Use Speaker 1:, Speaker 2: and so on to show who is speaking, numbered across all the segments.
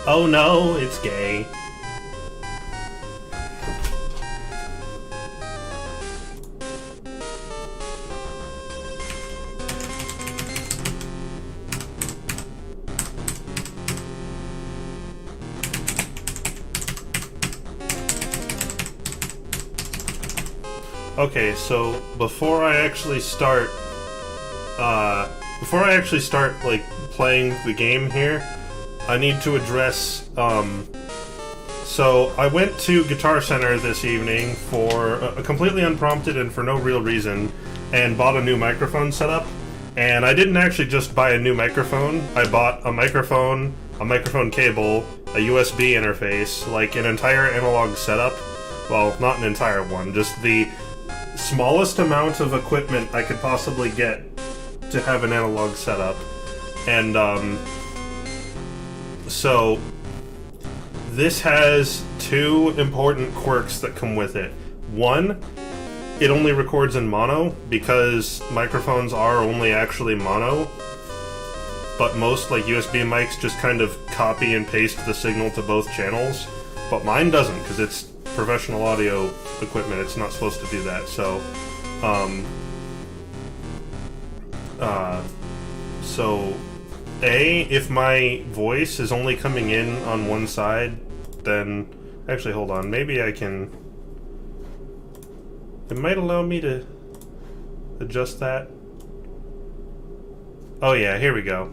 Speaker 1: Oh no, it's gay. Okay, so before I actually start, like playing the game here, I need to address. So I went to Guitar Center this evening for completely unprompted and for no real reason, and bought a new microphone setup. And I didn't actually just buy a new microphone. I bought a microphone cable, a USB interface, like an entire analog setup. Well, not an entire one, just the smallest amount of equipment I could possibly get to have an analog setup. And so this has two important quirks that come with it. One, it only records in mono because microphones are only actually mono, but most like USB mics just kind of copy and paste the signal to both channels, but mine doesn't because it's professional audio equipment. It's not supposed to do that. So if my voice is only coming in on one side, then actually hold on, maybe I can, it might allow me to adjust that. Oh yeah, here we go.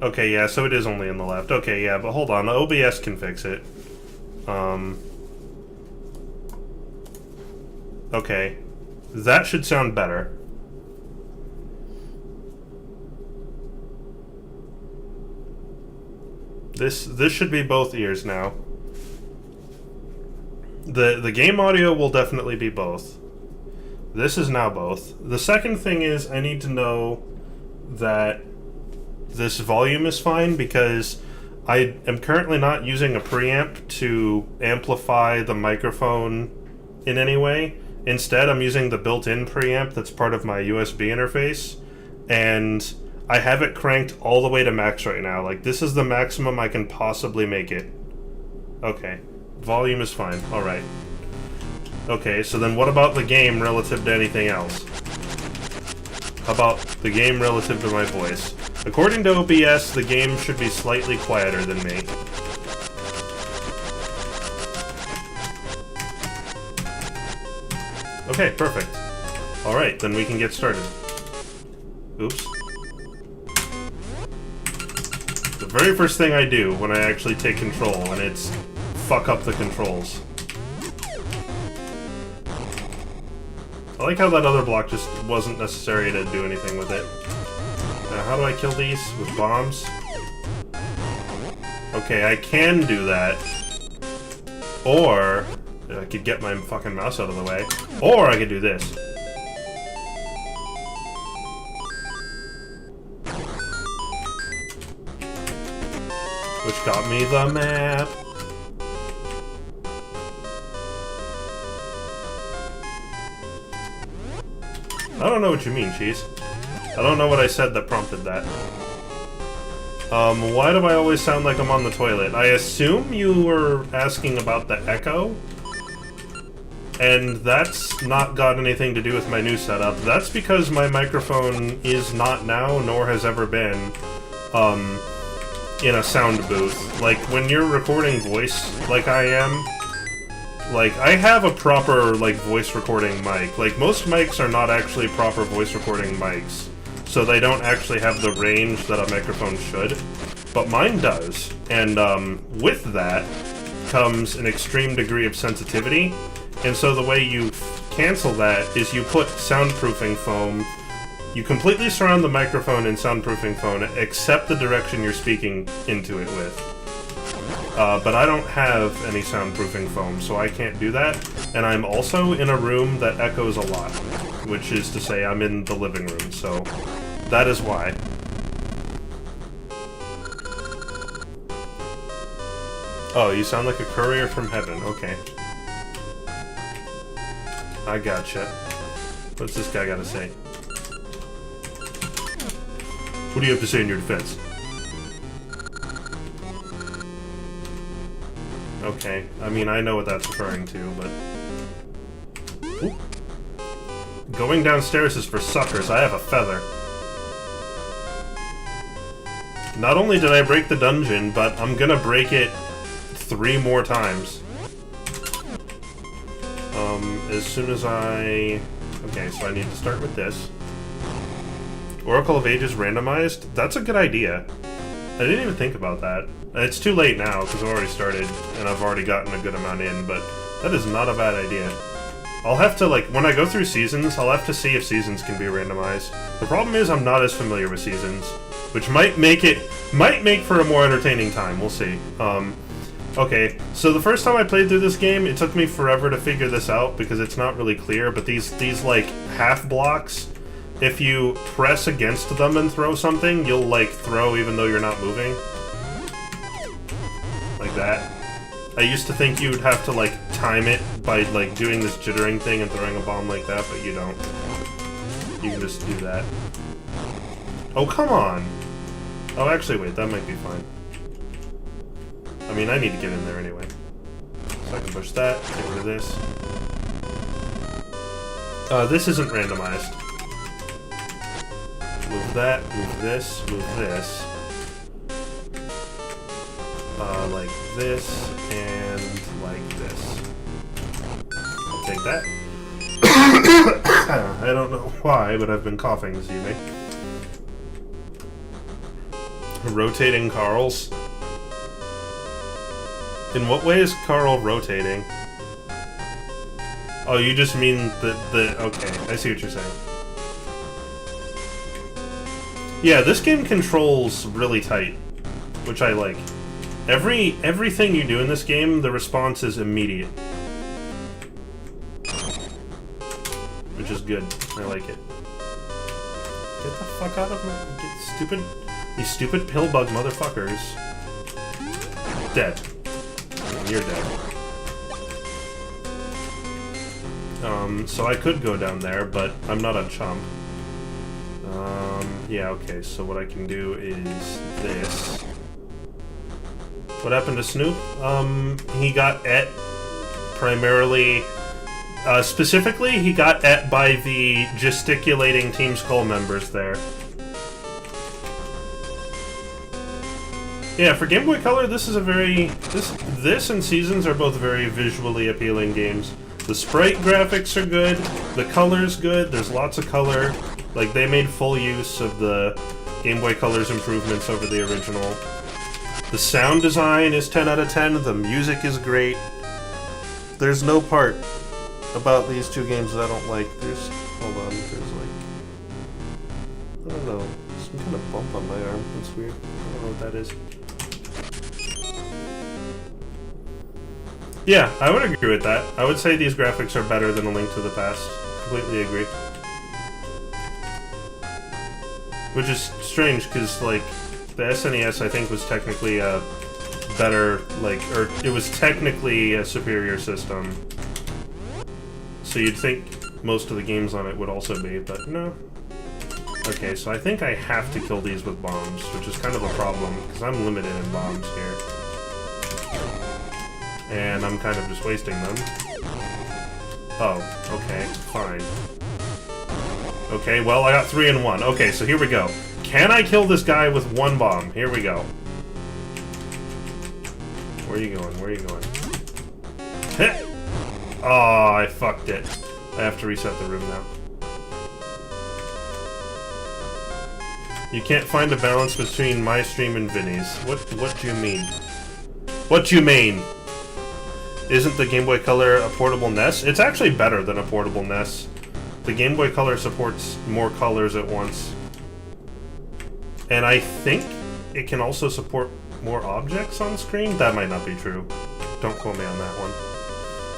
Speaker 1: Okay, yeah, so it is only in the left. Okay, yeah, but hold on, the OBS can fix it. Okay, that should sound better. This should be both ears now. The game audio will definitely be both. This is now both. The second thing is I need to know that this volume is fine because I am currently not using a preamp to amplify the microphone in any way. Instead, I'm using the built-in preamp that's part of my USB interface, and I have it cranked all the way to max right now. Like, this is the maximum I can possibly make it. Okay. Volume is fine. Alright. Okay, so then what about the game relative to anything else? How about the game relative to my voice? According to OBS, the game should be slightly quieter than me. Okay, perfect. Alright, then we can get started. Oops. The very first thing I do when I actually take control, and it's fuck up the controls. I like how that other block just wasn't necessary to do anything with it. Now, how do I kill these? With bombs? Okay, I can do that. Or I could get my fucking mouse out of the way. Or I could do this. Which got me the map. I don't know what you mean, Cheese. I don't know what I said that prompted that. Why do I always sound like I'm on the toilet? I assume you were asking about the echo? And that's not got anything to do with my new setup. That's because my microphone is not now, nor has ever been, in a sound booth. Like, when you're recording voice like I am, like, I have a proper, like, voice recording mic. Like, most mics are not actually proper voice recording mics, so they don't actually have the range that a microphone should. But mine does, and, with that comes an extreme degree of sensitivity, and so the way you cancel that is you put soundproofing foam. You completely surround the microphone in soundproofing foam, except the direction you're speaking into it with. But I don't have any soundproofing foam, so I can't do that. And I'm also in a room that echoes a lot, which is to say I'm in the living room, so that is why. Oh, you sound like a courier from heaven. Okay. I gotcha. What's this guy gotta say? What do you have to say in your defense? Okay. I mean, I know what that's referring to, but... Oop. Going downstairs is for suckers. I have a feather. Not only did I break the dungeon, but I'm gonna break it 3 more times. As soon as I... Okay, so I need to start with this. Oracle of Ages randomized? That's a good idea. I didn't even think about that. It's too late now, because I've already started, and I've already gotten a good amount in, but that is not a bad idea. I'll have to, like, when I go through seasons, I'll have to see if seasons can be randomized. The problem is I'm not as familiar with seasons, which might make for a more entertaining time. We'll see. Okay, so the first time I played through this game, it took me forever to figure this out because it's not really clear, but these like, half blocks, if you press against them and throw something, you'll, like, throw even though you're not moving. Like that. I used to think you'd have to, like, time it by, like, doing this jittering thing and throwing a bomb like that, but you don't. You can just do that. Oh, come on! Oh, actually, wait, that might be fine. I mean, I need to get in there anyway. So I can push that, get rid of this. This isn't randomized. Move that, move this, move this. Like this, and like this. I'll take that. I don't know why, but I've been coughing this evening. Rotating Carls. In what way is Carl rotating? Oh, you just mean the... Okay, I see what you're saying. Yeah, this game controls really tight, which I like. Everything you do in this game, the response is immediate. Which is good. I like it. Get the fuck out of my... These stupid pillbug motherfuckers. Dead. You're dead. So I could go down there, but I'm not a chump. Yeah, okay, so what I can do is this. What happened to Snoop? He got et primarily... specifically, he got et by the gesticulating Team Skull members there. Yeah, for Game Boy Color, this is a very... This and Seasons are both very visually appealing games. The sprite graphics are good, the color's good, there's lots of color. Like, they made full use of the Game Boy Color's improvements over the original. The sound design is 10 out of 10, the music is great. There's no part about these two games that I don't like. There's... Hold on, there's like... I don't know. Some kind of bump on my arm. That's weird. I don't know what that is. Yeah, I would agree with that. I would say these graphics are better than A Link to the Past. Completely agree. Which is strange, because, like, the SNES, I think, was technically a better, like, or it was technically a superior system. So you'd think most of the games on it would also be, but no. Okay, so I think I have to kill these with bombs, which is kind of a problem, because I'm limited in bombs here. And I'm kind of just wasting them. Oh, okay, fine. Okay, well, I got 3 in 1. Okay, so here we go. Can I kill this guy with 1 bomb? Here we go. Where are you going? Where are you going? Hit! Oh, I fucked it. I have to reset the room now. You can't find a balance between my stream and Vinny's. What do you mean? What do you mean? Isn't the Game Boy Color a portable NES? It's actually better than a portable NES. The Game Boy Color supports more colors at once. And I think it can also support more objects on screen? That might not be true. Don't quote me on that one.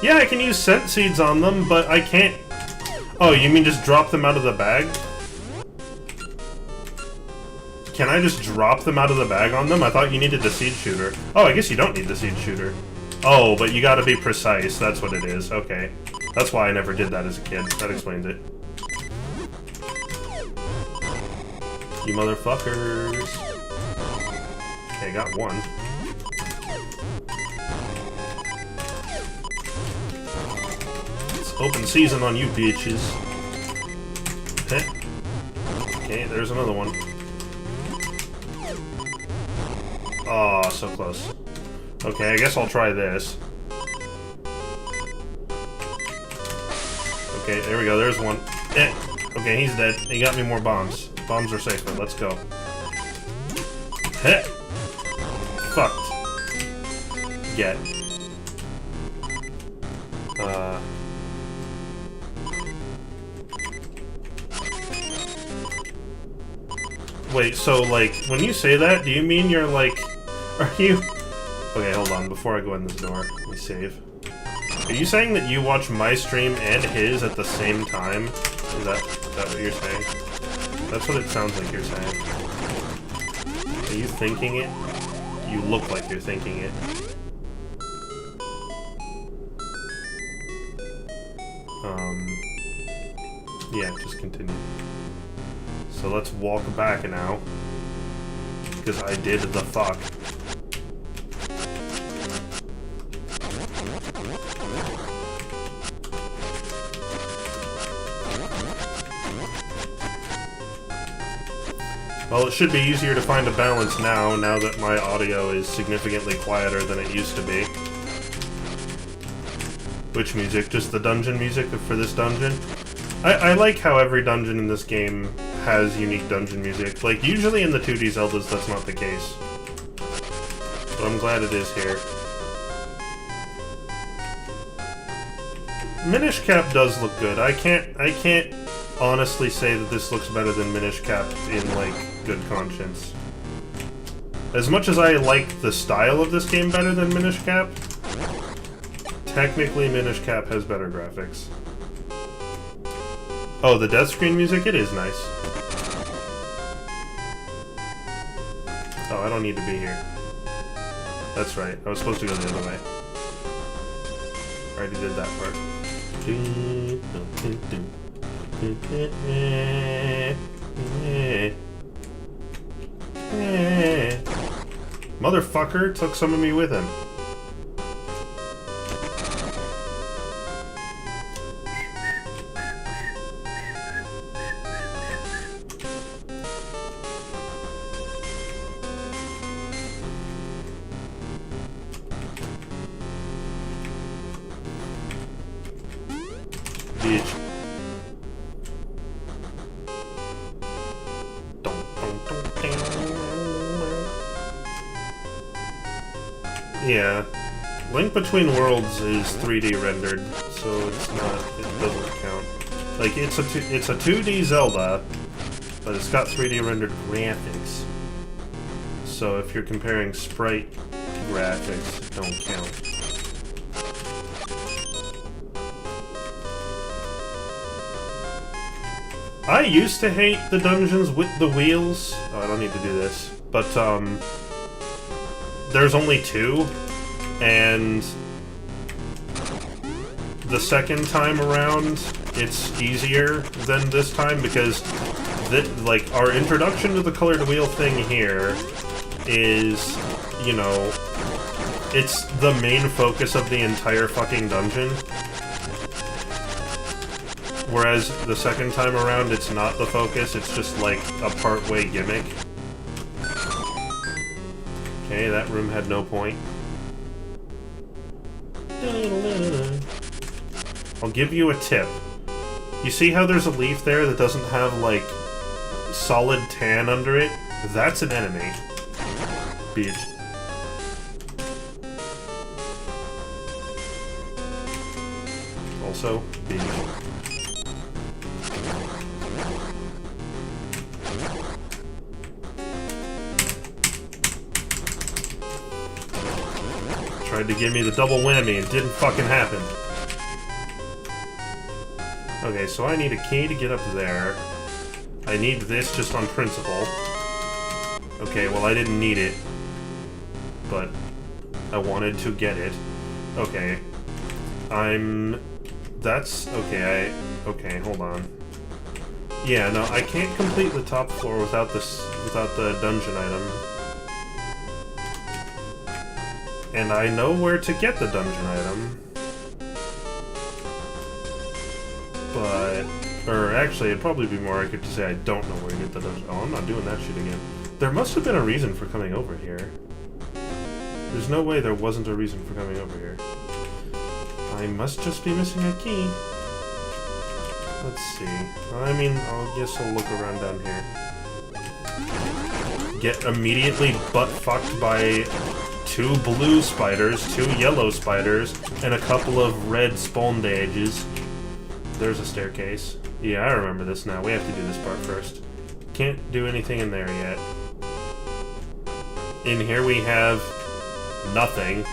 Speaker 1: Yeah, I can use scent seeds on them, but I can't... Oh, you mean just drop them out of the bag? Can I just drop them out of the bag on them? I thought you needed the seed shooter. Oh, I guess you don't need the seed shooter. Oh, but you gotta be precise. That's what it is. Okay. That's why I never did that as a kid. That explains it. You motherfuckers. Okay, got 1. Open season on you bitches. Okay, there's another one. Oh, so close. Okay, I guess I'll try this. Okay, there we go, there's one. Okay, he's dead. He got me more bombs. Bombs are safer, let's go. Heh! Fucked. Get. Wait, so, like, when you say that, do you mean you're, like... Are you... Okay, hold on, before I go in this door, let me save. Are you saying that you watch my stream and his at the same time? Is that what you're saying? That's what it sounds like you're saying. Are you thinking it? You look like you're thinking it. Yeah, just continue. So let's walk back now. Because I did the fuck. Well, it should be easier to find a balance now that my audio is significantly quieter than it used to be. Which music? Just the dungeon music for this dungeon? I like how every dungeon in this game has unique dungeon music. Like, usually in the 2D Zeldas that's not the case. But I'm glad it is here. Minish Cap does look good. I can't honestly say that this looks better than Minish Cap in, like, good conscience. As much as I like the style of this game better than Minish Cap, technically Minish Cap has better graphics. Oh, the death screen music? It is nice. Oh, I don't need to be here. That's right. I was supposed to go the other way. I already did that part. Motherfucker took some of me with him. Bitch. Yeah, Link Between Worlds is 3D rendered, so it's not. It doesn't count. Like it's a 2D Zelda, but it's got 3D rendered graphics. So if you're comparing sprite graphics, it don't count. I used to hate the dungeons with the wheels. Oh, I don't need to do this. But, there's only 2, and the second time around, it's easier than this time, because, like, our introduction to the colored wheel thing here is, you know, it's the main focus of the entire fucking dungeon. Whereas the second time around, it's not the focus, it's just like a part-way gimmick. Okay, that room had no point. I'll give you a tip. You see how there's a leaf there that doesn't have, like, solid tan under it? That's an enemy. Bitch. Also, bitch. Tried to give me the double whammy, it didn't fucking happen. Okay, so I need a key to get up there. I need this just on principle. Okay, well I didn't need it, but I wanted to get it. Okay. Okay, hold on. Yeah, no, I can't complete the top floor without the dungeon item. And I know where to get the dungeon item. but... Or actually, it'd probably be more accurate to say I don't know where to get the dungeon. Oh, I'm not doing that shit again. There must have been a reason for coming over here. There's no way there wasn't a reason for coming over here. I must just be missing a key. Let's see. I mean, I guess I'll look around down here. Get immediately butt-fucked by 2 blue spiders, 2 yellow spiders, and a couple of red spondages. There's a staircase. Yeah, I remember this now. We have to do this part first. Can't do anything in there yet. In here we have nothing.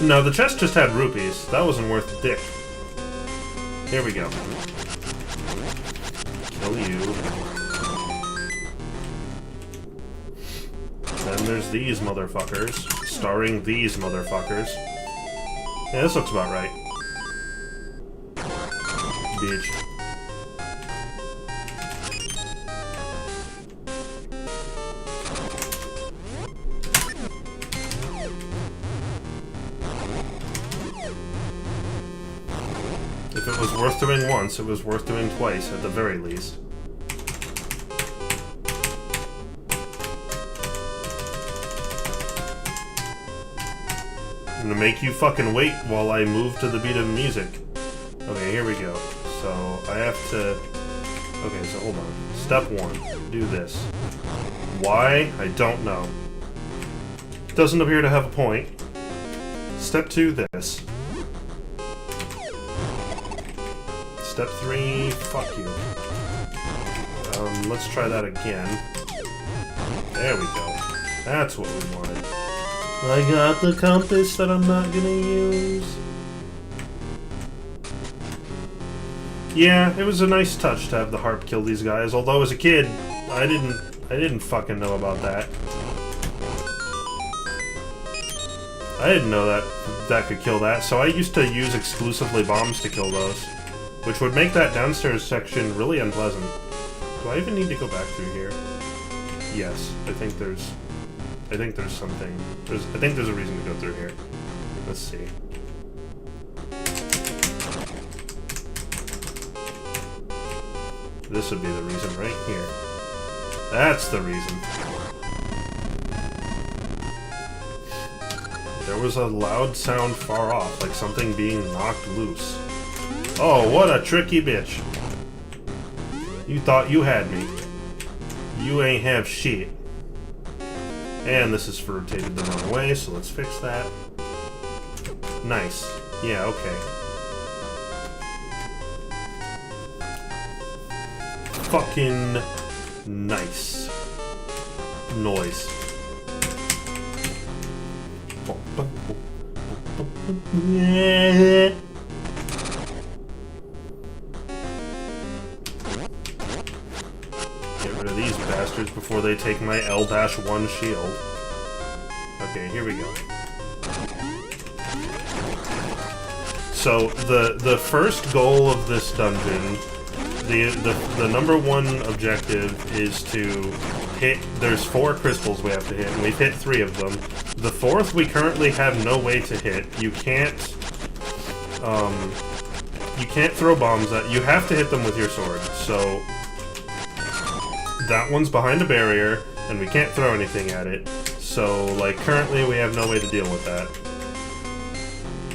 Speaker 1: No, the chest just had rupees. That wasn't worth a dick. Here we go. Kill you. Then there's these motherfuckers. Starring these motherfuckers. Yeah, this looks about right. Bitch. If it was worth doing once, it was worth doing twice, at the very least. I'm gonna make you fucking wait while I move to the beat of music. Okay, here we go. So, I have to... Okay, so hold on. Step 1. Do this. Why? I don't know. Doesn't appear to have a point. Step 2, this. Step 3, fuck you. Let's try that again. There we go. That's what we wanted. I got the compass that I'm not gonna use. Yeah, it was a nice touch to have the harp kill these guys, although as a kid, I didn't fucking know about that. I didn't know that could kill that, so I used to use exclusively bombs to kill those. Which would make that downstairs section really unpleasant. Do I even need to go back through here? Yes, I think there's something. I think there's a reason to go through here. Let's see. This would be the reason right here. That's the reason. There was a loud sound far off, like something being knocked loose. Oh, what a tricky bitch. You thought you had me. You ain't have shit. And this is for rotated the wrong way, so let's fix that. Nice. Yeah, okay. Fucking nice. Noise. Yeah. Get rid of these bastards before they take my L-1 shield. Okay, here we go. So, the first goal of this dungeon, the number 1 objective is to hit... There's 4 crystals we have to hit, and we've hit 3 of them. The 4th we currently have no way to hit. You can't throw bombs at... You have to hit them with your sword, so... That one's behind a barrier, and we can't throw anything at it. So, like, currently we have no way to deal with that.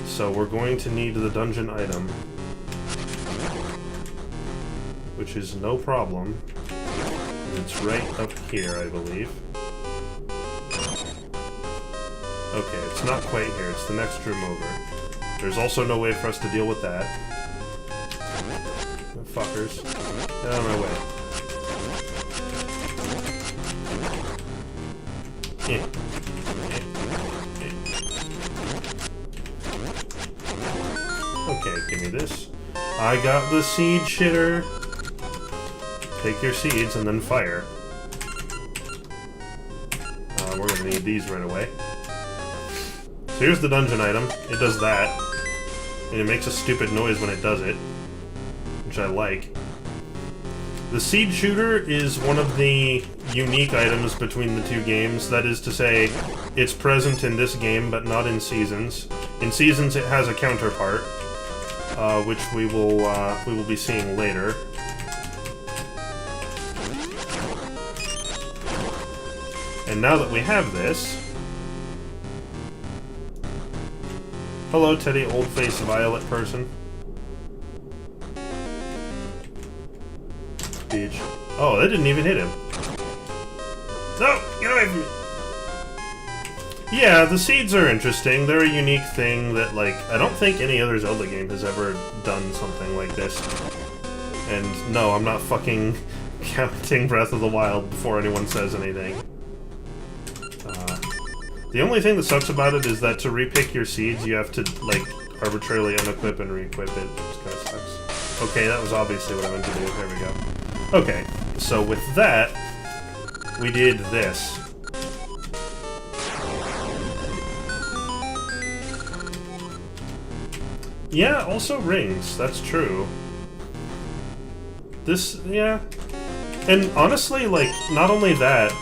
Speaker 1: So we're going to need the dungeon item. Which is no problem. It's right up here, I believe. Okay, it's not quite here, it's the next room over. There's also no way for us to deal with that. Fuckers. Get out of my way. Okay, give me this. I got the seed shitter. Take your seeds and then fire. We're gonna need these right away. So here's the dungeon item. It does that. And it makes a stupid noise when it does it. Which I like. The seed shooter is one of the unique items between the 2 games. That is to say, it's present in this game, but not in Seasons. In Seasons, it has a counterpart, which we will be seeing later. And now that we have this... Hello, Teddy, old-faced violet person. Beach. Oh, that didn't even hit him. No! Get away from me! Yeah, the seeds are interesting. They're a unique thing that, like, I don't think any other Zelda game has ever done something like this. And no, I'm not fucking counting Breath of the Wild before anyone says anything. The only thing that sucks about it is that to repick your seeds, you have to, like, arbitrarily unequip and re-equip it, which kind of sucks. Okay, that was obviously what I meant to do. There we go. Okay, so with that, we did this. Yeah, also rings. That's true. This, yeah. And honestly, like, not only that,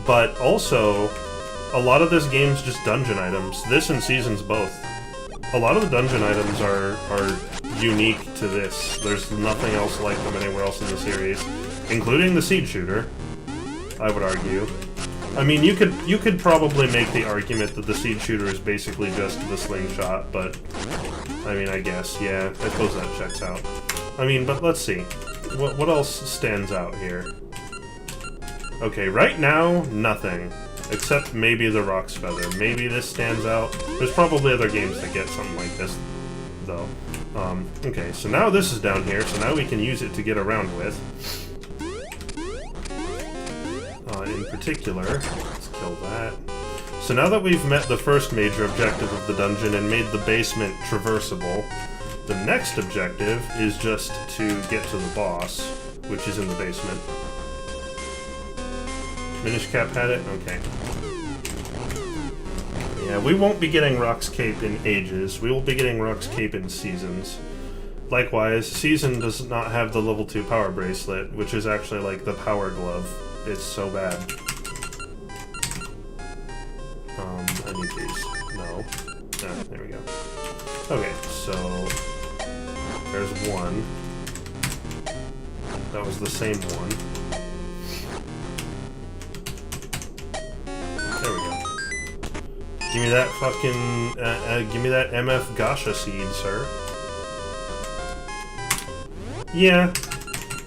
Speaker 1: but also, a lot of this game's just dungeon items. This and Seasons both. A lot of the dungeon items are unique to this. There's nothing else like them anywhere else in the series, including the seed shooter, I would argue. I mean, you could probably make the argument that the seed shooter is basically just the slingshot, but I mean, I guess, yeah, I suppose that checks out. I mean, but let's see. What else stands out here? Okay, right now, nothing. Except maybe the Rock's Feather. Maybe this stands out. There's probably other games that get something like this, though. Okay, so now this is down here, so now we can use it to get around with. In particular, let's kill that. So now that we've met the first major objective of the dungeon and made the basement traversable, the next objective is just to get to the boss, which is in the basement. Minish Cap had it? Okay. Yeah, we won't be getting Rock's Cape in ages. We will be getting Rock's Cape in Seasons. Likewise, Season does not have the level 2 power bracelet, which is actually like the power glove. It's so bad. I need these. No. Ah, there we go. Okay, so... there's one. That was the same one. There we go. Give me that fucking... give me that MF Gasha seed, sir. Yeah.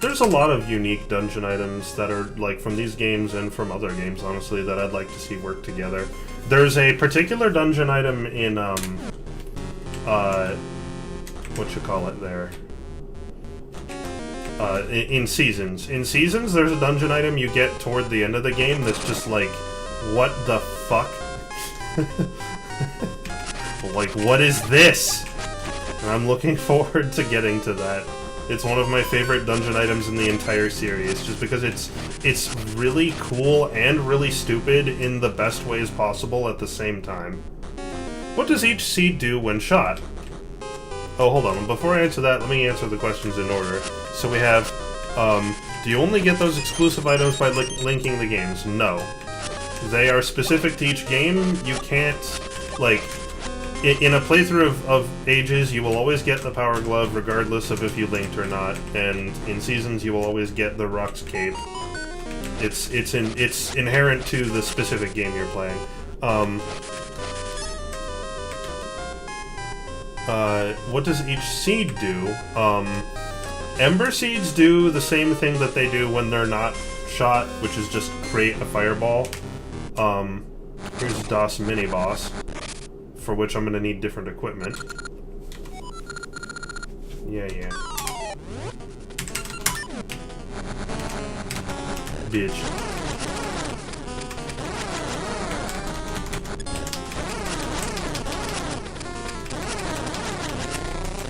Speaker 1: There's a lot of unique dungeon items that are, like, from these games and from other games, honestly, that I'd like to see work together. There's a particular dungeon item in, whatchamacallit there? In Seasons. In Seasons, there's a dungeon item you get toward the end of the game that's just like, what the fuck? Like, what is this? And I'm looking forward to getting to that. It's one of my favorite dungeon items in the entire series, just because it's really cool and really stupid in the best ways possible at the same time. What does each seed do when shot? Oh, hold on. Before I answer that, let me answer the questions in order. So we have, do you only get those exclusive items by linking the games? No. They are specific to each game. You can't, like... In a playthrough of Ages, you will always get the Power Glove, regardless of if you linked or not, and in Seasons, you will always get the Rock's Cape. It's inherent to the specific game you're playing. What does each seed do? Ember seeds do the same thing that they do when they're not shot, which is just create a fireball. Here's DOS mini-boss, for which I'm gonna need different equipment. Yeah. Bitch.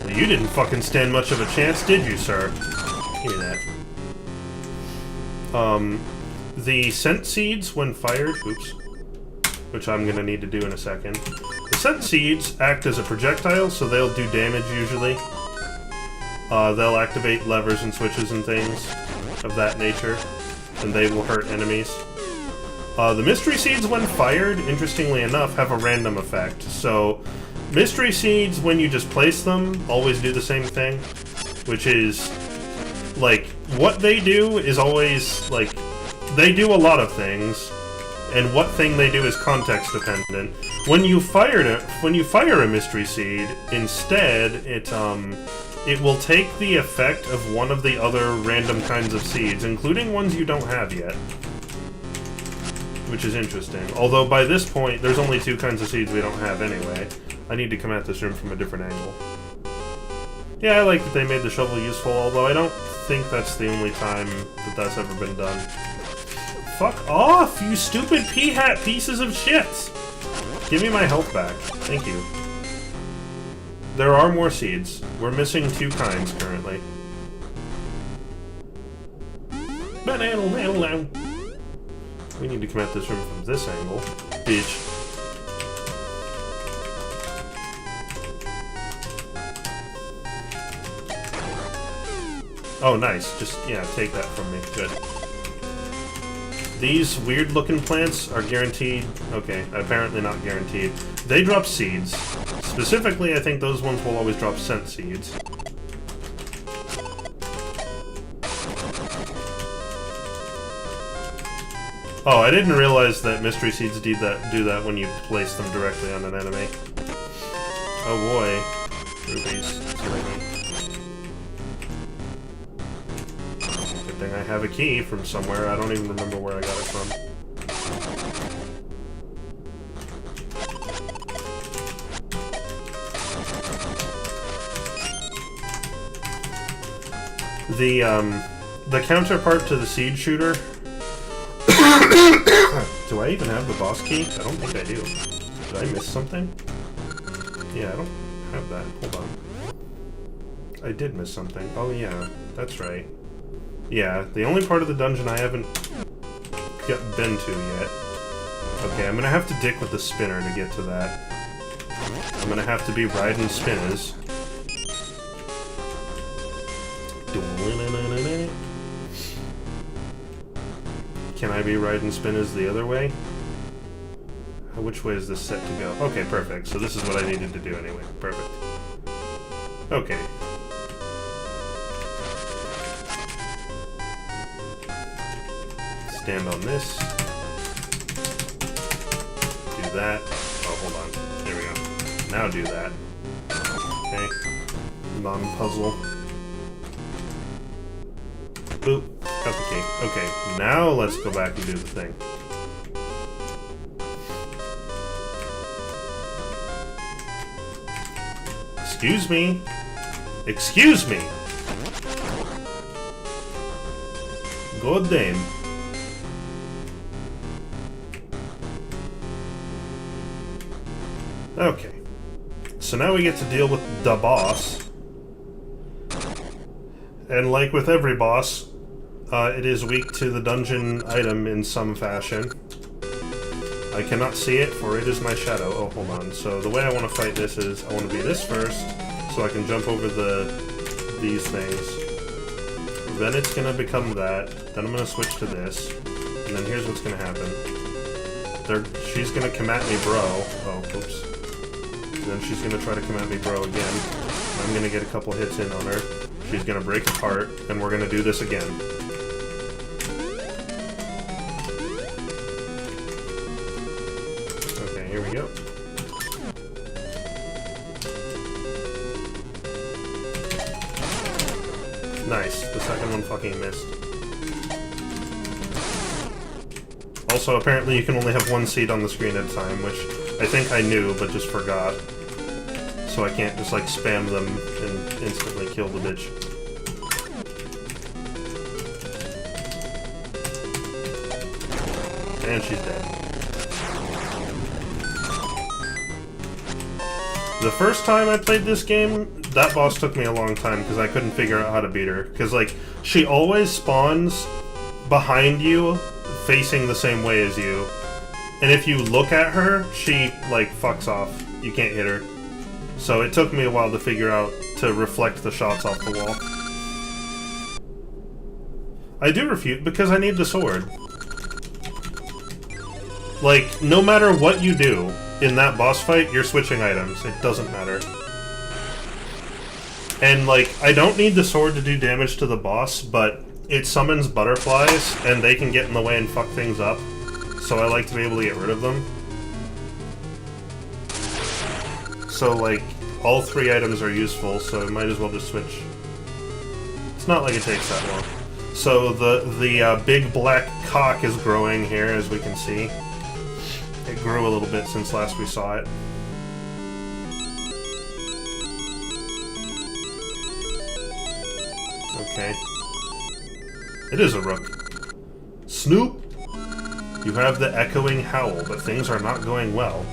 Speaker 1: Well, you didn't fucking stand much of a chance, did you, sir? Give me that. The scent seeds, when fired... Oops. Which I'm gonna need to do in a second. The scent seeds act as a projectile, so they'll do damage usually. They'll activate levers and switches and things of that nature, and they will hurt enemies. The mystery seeds, when fired, interestingly enough, have a random effect. So, mystery seeds, when you just place them, always do the same thing. Which is, like, what they do is always, like, they do a lot of things, and what thing they do is context dependent. When you fire a mystery seed, instead, it will take the effect of one of the other random kinds of seeds, including ones you don't have yet. Which is interesting. Although by this point, there's only 2 kinds of seeds we don't have anyway. I need to come at this room from a different angle. Yeah, I like that they made the shovel useful, although I don't think that's the only time that that's ever been done. Fuck off, you stupid pea-hat pieces of shit! Give me my health back. Thank you. There are more seeds. We're missing 2 kinds currently. We need to come at this room from this angle. Bitch. Oh, nice. Just, yeah, take that from me. Good. These weird-looking plants are guaranteed... Okay, apparently not guaranteed. They drop seeds. Specifically, I think those ones will always drop scent seeds. Oh, I didn't realize that mystery seeds do that when you place them directly on an enemy. Oh boy. Rubies. Good thing I have a key from somewhere. I don't even remember where I got it from. The counterpart to the seed shooter... Do I even have the boss key? I don't think I do. Did I miss something? Yeah, I don't have that. Hold on. I did miss something. Oh yeah, that's right. Yeah, the only part of the dungeon I haven't been to yet. Okay, I'm gonna have to dick with the spinner to get to that. I'm gonna have to be riding spinners. Can I be riding spinners the other way? Which way is this set to go? Okay, perfect. So this is what I needed to do anyway. Perfect. Okay. Stand on this. Do that. Oh, hold on. There we go. Now do that. Okay. Non-puzzle. Boop. Got the key. Okay, now let's go back and do the thing. Excuse me. Excuse me. God damn. Okay. So now we get to deal with the boss. And like with every boss, it is weak to the dungeon item in some fashion. I cannot see it, for it is my shadow. Oh, hold on. So the way I want to fight this is, I want to be this first, so I can jump over these things. Then it's going to become that. Then I'm going to switch to this. And then here's what's going to happen. She's going to come at me, bro. Oh, oops. And then she's going to try to come at me, bro, again. I'm going to get a couple hits in on her. She's going to break apart, and we're going to do this again. Okay, here we go. Nice. The second one fucking missed. Also, apparently you can only have one seed on the screen at a time, which I think I knew, but just forgot. So I can't just, like, spam them and instantly kill the bitch. And she's dead. The first time I played this game, that boss took me a long time because I couldn't figure out how to beat her. Because, like, she always spawns behind you, facing the same way as you. And if you look at her, she, like, fucks off. You can't hit her. So it took me a while to figure out to reflect the shots off the wall. I do refute because I need the sword. Like, no matter what you do in that boss fight, you're switching items. It doesn't matter. And, like, I don't need the sword to do damage to the boss, but it summons butterflies, and they can get in the way and fuck things up. So I like to be able to get rid of them. So, like, all 3 items are useful, so I might as well just switch. It's not like it takes that long. So the big black cock is growing here, as we can see. It grew a little bit since last we saw it. Okay. It is a rook. Snoop! You have the echoing howl, but things are not going well.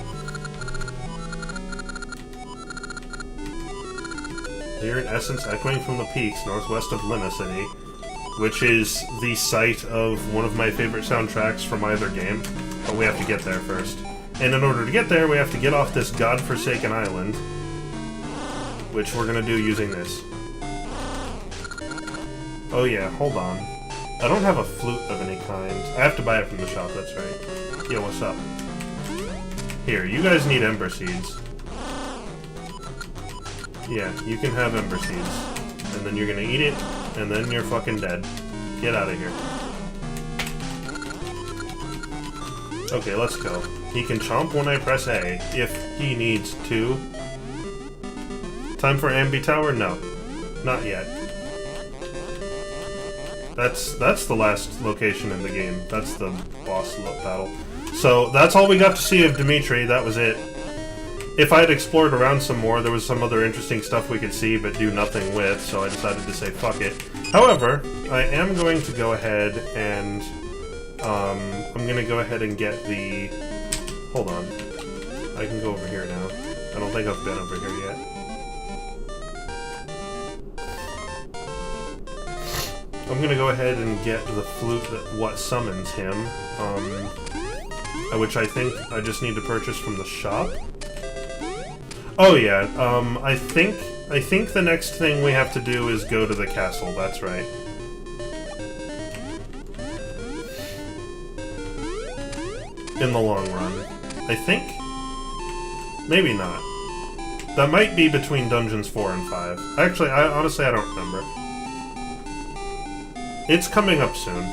Speaker 1: Here in essence, echoing from the peaks northwest of Lima City, which is the site of one of my favorite soundtracks from either game, but we have to get there first. And in order to get there, we have to get off this godforsaken island, which we're gonna do using this. Oh yeah, hold on. I don't have a flute of any kind. I have to buy it from the shop, that's right. Yeah, what's up? Here, you guys need ember seeds. Yeah, you can have ember seeds. And then you're gonna eat it, and then you're fucking dead. Get out of here. Okay, let's go. He can chomp when I press A, if he needs to. Time for Ambi Tower? No. Not yet. That's the last location in the game. That's the boss battle. So, that's all we got to see of Dimitri, that was it. If I had explored around some more, there was some other interesting stuff we could see but do nothing with, so I decided to say fuck it. However, I am going to go ahead and... I'm gonna go ahead and get the... Hold on. I can go over here now. I don't think I've been over here yet. I'm gonna go ahead and get the flute that what summons him, which I think I just need to purchase from the shop. Oh yeah, I think the next thing we have to do is go to the castle, that's right. In the long run. I think? Maybe not. That might be between Dungeons 4 and 5. Actually, honestly, I don't remember. It's coming up soon.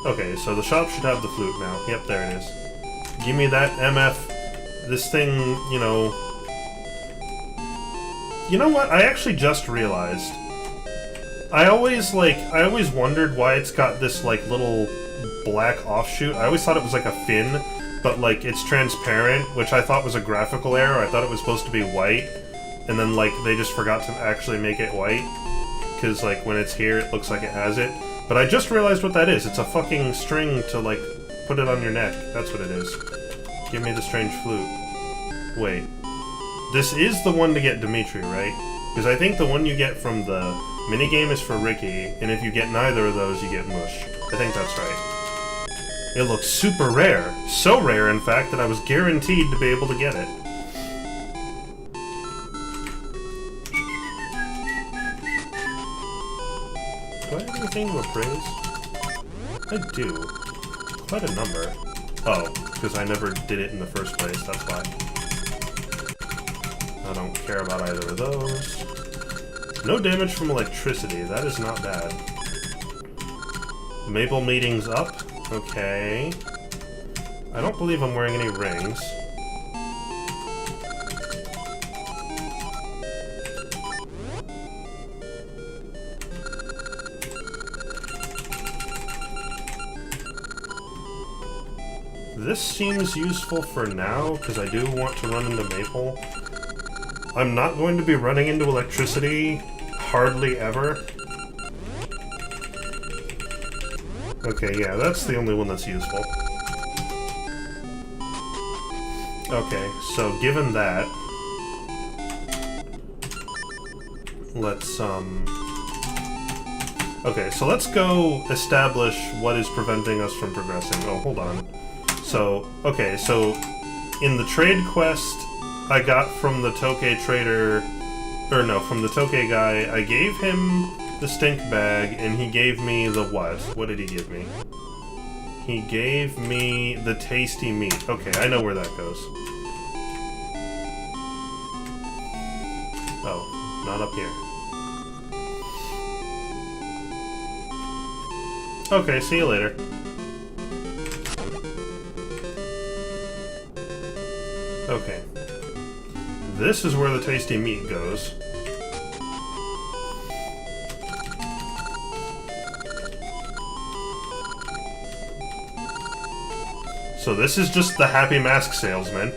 Speaker 1: Okay, so the shop should have the flute now. Yep, there it is. Give me that MF. This thing, you know... You know what? I actually just realized. I always wondered why it's got this, like, little black offshoot. I always thought it was like a fin, but, like, it's transparent, which I thought was a graphical error. I thought it was supposed to be white, and then, like, they just forgot to actually make it white. Because, like, when it's here, it looks like it has it. But I just realized what that is. It's a fucking string to, like, put it on your neck. That's what it is. Give me the strange flute. Wait. This is the one to get Dimitri, right? Because I think the one you get from the minigame is for Ricky, and if you get neither of those, you get Mush. I think that's right. It looks super rare. So rare, in fact, that I was guaranteed to be able to get it. Do I have anything to appraise? I do. Quite a number. Oh, because I never did it in the first place, that's why. I don't care about either of those. No damage from electricity, that is not bad. Maple meeting's up. Okay. I don't believe I'm wearing any rings. This seems useful for now, because I do want to run into Maple. I'm not going to be running into electricity hardly ever. Okay, yeah, that's the only one that's useful. Okay, so given that, let's, okay, so let's go establish what is preventing us from progressing. Oh, hold on. So, okay, so in the trade quest I got from the Tokay trader, or no, from the Tokay guy, I gave him the stink bag, and he gave me the what? What did he give me? He gave me the tasty meat. Okay, I know where that goes. Oh, not up here. Okay, see you later. Okay. This is where the tasty meat goes. So this is just the Happy Mask salesman.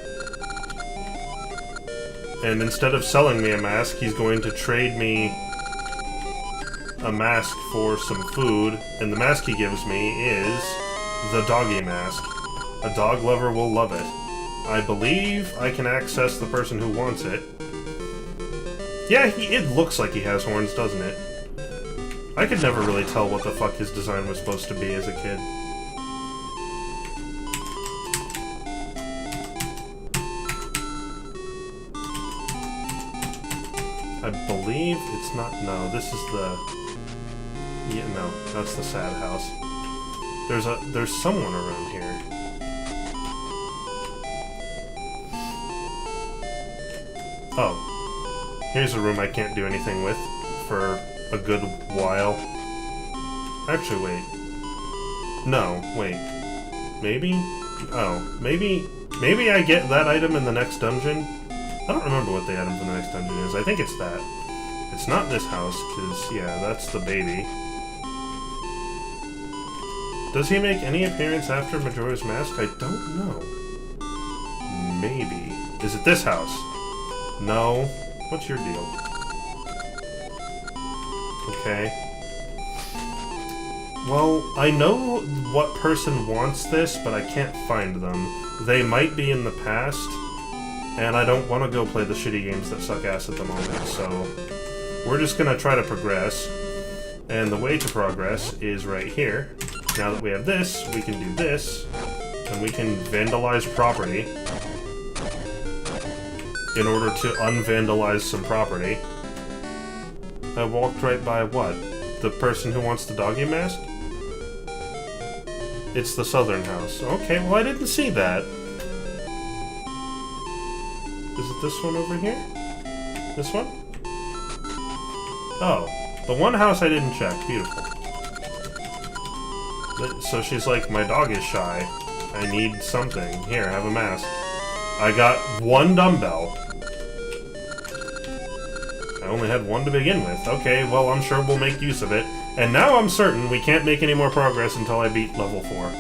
Speaker 1: And instead of selling me a mask, he's going to trade me a mask for some food. And the mask he gives me is the doggy mask. A dog lover will love it. I believe I can access the person who wants it. Yeah, it looks like he has horns, doesn't it? I could never really tell what the fuck his design was supposed to be as a kid. I believe it's not... No, this is the... Yeah, no, that's the sad house. There's someone around here. Oh. Here's a room I can't do anything with for a good while. Actually, wait. No, wait. Maybe? Oh, maybe I get that item in the next dungeon? I don't remember what the item for the next dungeon is. I think it's that. It's not this house, because, yeah, that's the baby. Does he make any appearance after Majora's Mask? I don't know. Maybe. Is it this house? No. What's your deal? Okay. Well, I know what person wants this, but I can't find them. They might be in the past, and I don't want to go play the shitty games that suck ass at the moment, so we're just gonna try to progress. And the way to progress is right here. Now that we have this, we can do this, and we can vandalize property in order to unvandalize some property. I walked right by what? The person who wants the doggy mask? It's the southern house. Okay, well I didn't see that. Is it this one over here? This one? Oh, the one house I didn't check. Beautiful. So she's like, my dog is shy. I need something. Here, have a mask. I got one dumbbell. I only had one to begin with. Okay, well, I'm sure we'll make use of it. And now I'm certain we can't make any more progress until I beat level 4.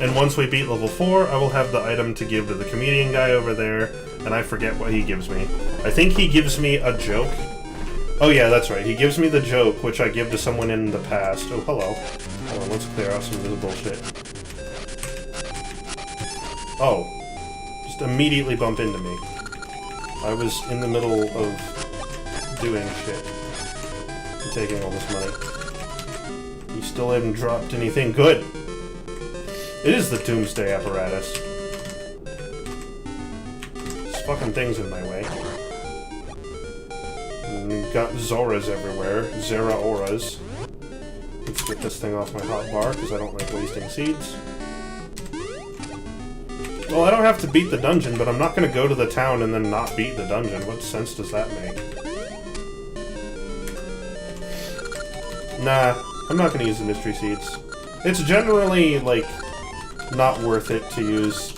Speaker 1: And once we beat level 4, I will have the item to give to the comedian guy over there, and I forget what he gives me. I think he gives me a joke. Oh yeah, that's right. He gives me the joke, which I give to someone in the past. Oh, hello. Hold on, let's clear off some of this bullshit. Oh. Just immediately bump into me. I was in the middle of doing shit. And taking all this money. You still haven't dropped anything good. It is the Doomsday apparatus. This fucking thing's in my way. And we've got Zoras everywhere. Zera auras. Let's get this thing off my hotbar, because I don't like wasting seeds. Well, I don't have to beat the dungeon, but I'm not going to go to the town and then not beat the dungeon. What sense does that make? Nah, I'm not going to use the mystery seeds. It's generally, like, not worth it to use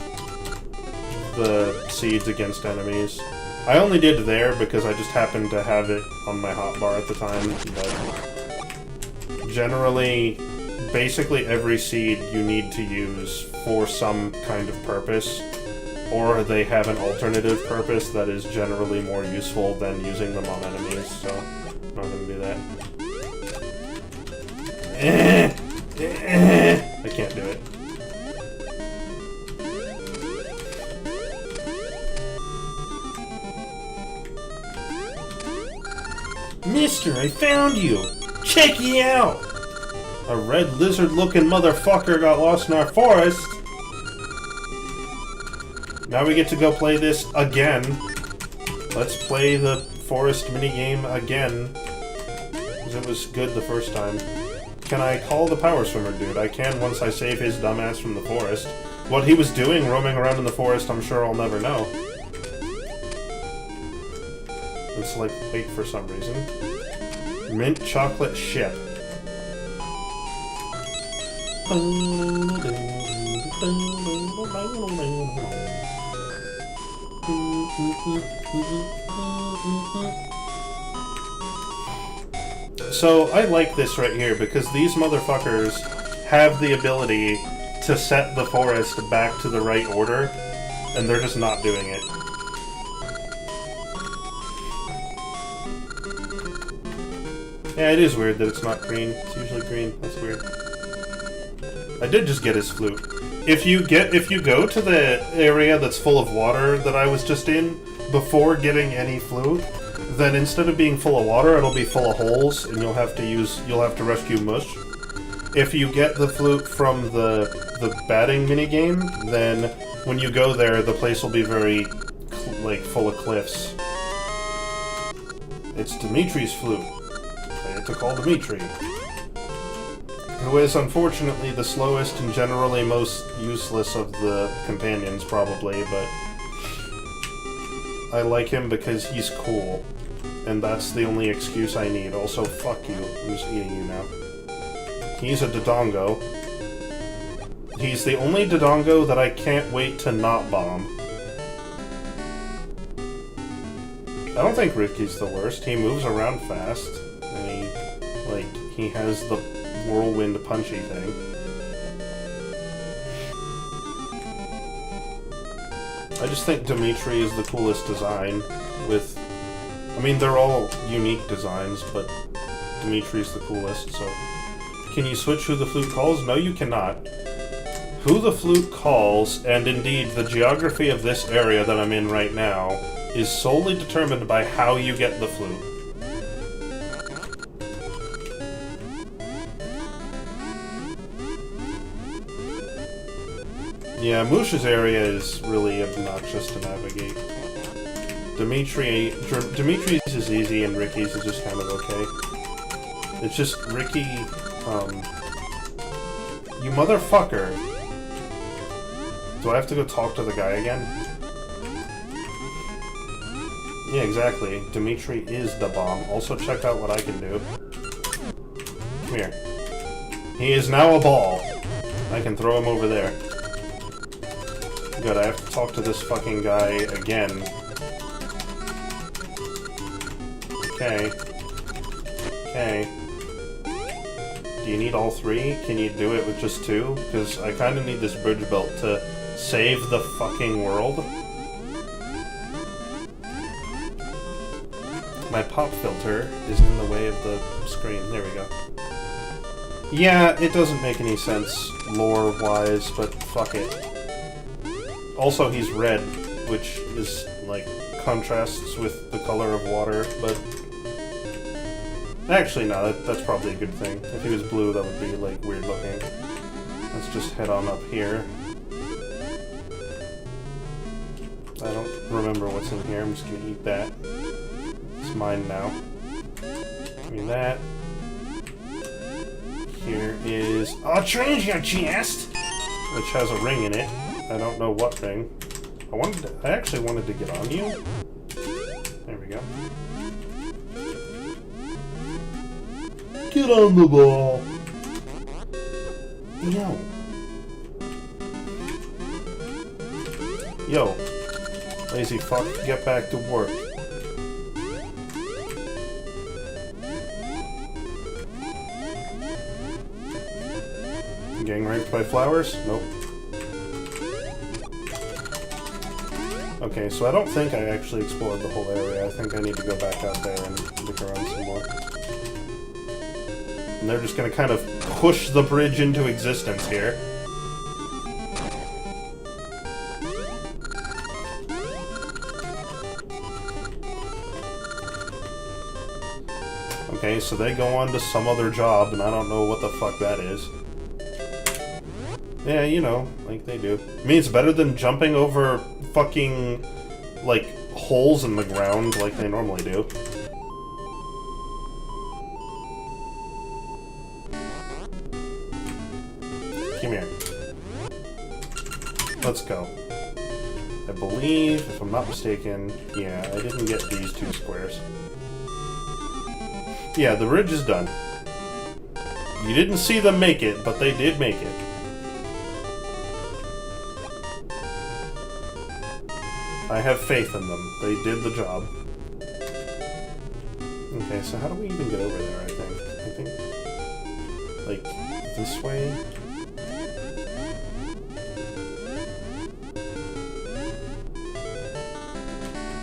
Speaker 1: the seeds against enemies. I only did there because I just happened to have it on my hotbar at the time, but generally, basically every seed you need to use for some kind of purpose, or they have an alternative purpose that is generally more useful than using them on enemies, so I'm not gonna do that. I can't do it. Mister, I found you! Check ye out! A red lizard-looking motherfucker got lost in our forest. Now we get to go play this again. Let's play the forest minigame again. Because it was good the first time. can I call the power swimmer dude? I can once I save his dumbass from the forest. What he was doing roaming around in the forest, I'm sure I'll never know. It's like wait for some reason. Mint chocolate ship. So I like this right here because these motherfuckers have the ability to set the forest back to the right order, and they're just not doing it. Yeah, it is weird that it's not green. It's usually green. That's weird. I did just get his flute. If you go to the area that's full of water that I was just in, before getting any flute, then instead of being full of water, it'll be full of holes, and you'll have to rescue Mush. If you get the flute from the batting minigame, then when you go there, the place will be very, like, full of cliffs. It's Dimitri's flute. Play it to call Dimitri. Who is, unfortunately, the slowest and generally most useless of the companions, probably, but I like him because he's cool. And that's the only excuse I need. Also, fuck you. I'm just eating you now. He's a Dodongo. He's the only Dodongo that I can't wait to not bomb. I don't think Ricky's the worst. He moves around fast. And he has the whirlwind punchy thing. I just think Dimitri is the coolest design with... I mean, they're all unique designs, but Dimitri's the coolest, so... Can you switch who the flute calls? No, you cannot. Who the flute calls, and indeed the geography of this area that I'm in right now, is solely determined by how you get the flute. Yeah, Mush's area is really obnoxious to navigate. Dimitri's is easy and Ricky's is just kind of okay. It's just Ricky, you motherfucker! Do I have to go talk to the guy again? Yeah, exactly. Dimitri is the bomb. Also check out what I can do. Come here. He is now a ball. I can throw him over there. Good, I have to talk to this fucking guy again. Okay. Okay. Do you need all three? Can you do it with just two? Because I kind of need this bridge belt to save the fucking world. My pop filter is in the way of the screen. There we go. Yeah, it doesn't make any sense lore-wise, but fuck it. Also, he's red, which is, like, contrasts with the color of water, but... Actually, no, that's probably a good thing. If he was blue, that would be, like, weird looking. Let's just head on up here. I don't remember what's in here. I'm just gonna eat that. It's mine now. Give me that. Here is a treasure chest, which has a ring in it. I don't know what ring. I actually wanted to get on you. There we go. Get on the ball. Yo. Yo. Lazy fuck, get back to work. Getting raped by flowers? Nope. Okay, so I don't think I actually explored the whole area. I think I need to go back out there and look around some more. And they're just gonna kind of push the bridge into existence here. Okay, so they go on to some other job, and I don't know what the fuck that is. Yeah, you know, like they do. I mean, it's better than jumping over fucking, like, holes in the ground like they normally do. come here. Let's go. I believe, if I'm not mistaken, yeah, I didn't get these 2 squares. Yeah, the ridge is done. You didn't see them make it, but they did make it. I have faith in them. They did the job. Okay, so how do we even get over there, I think? Like, this way?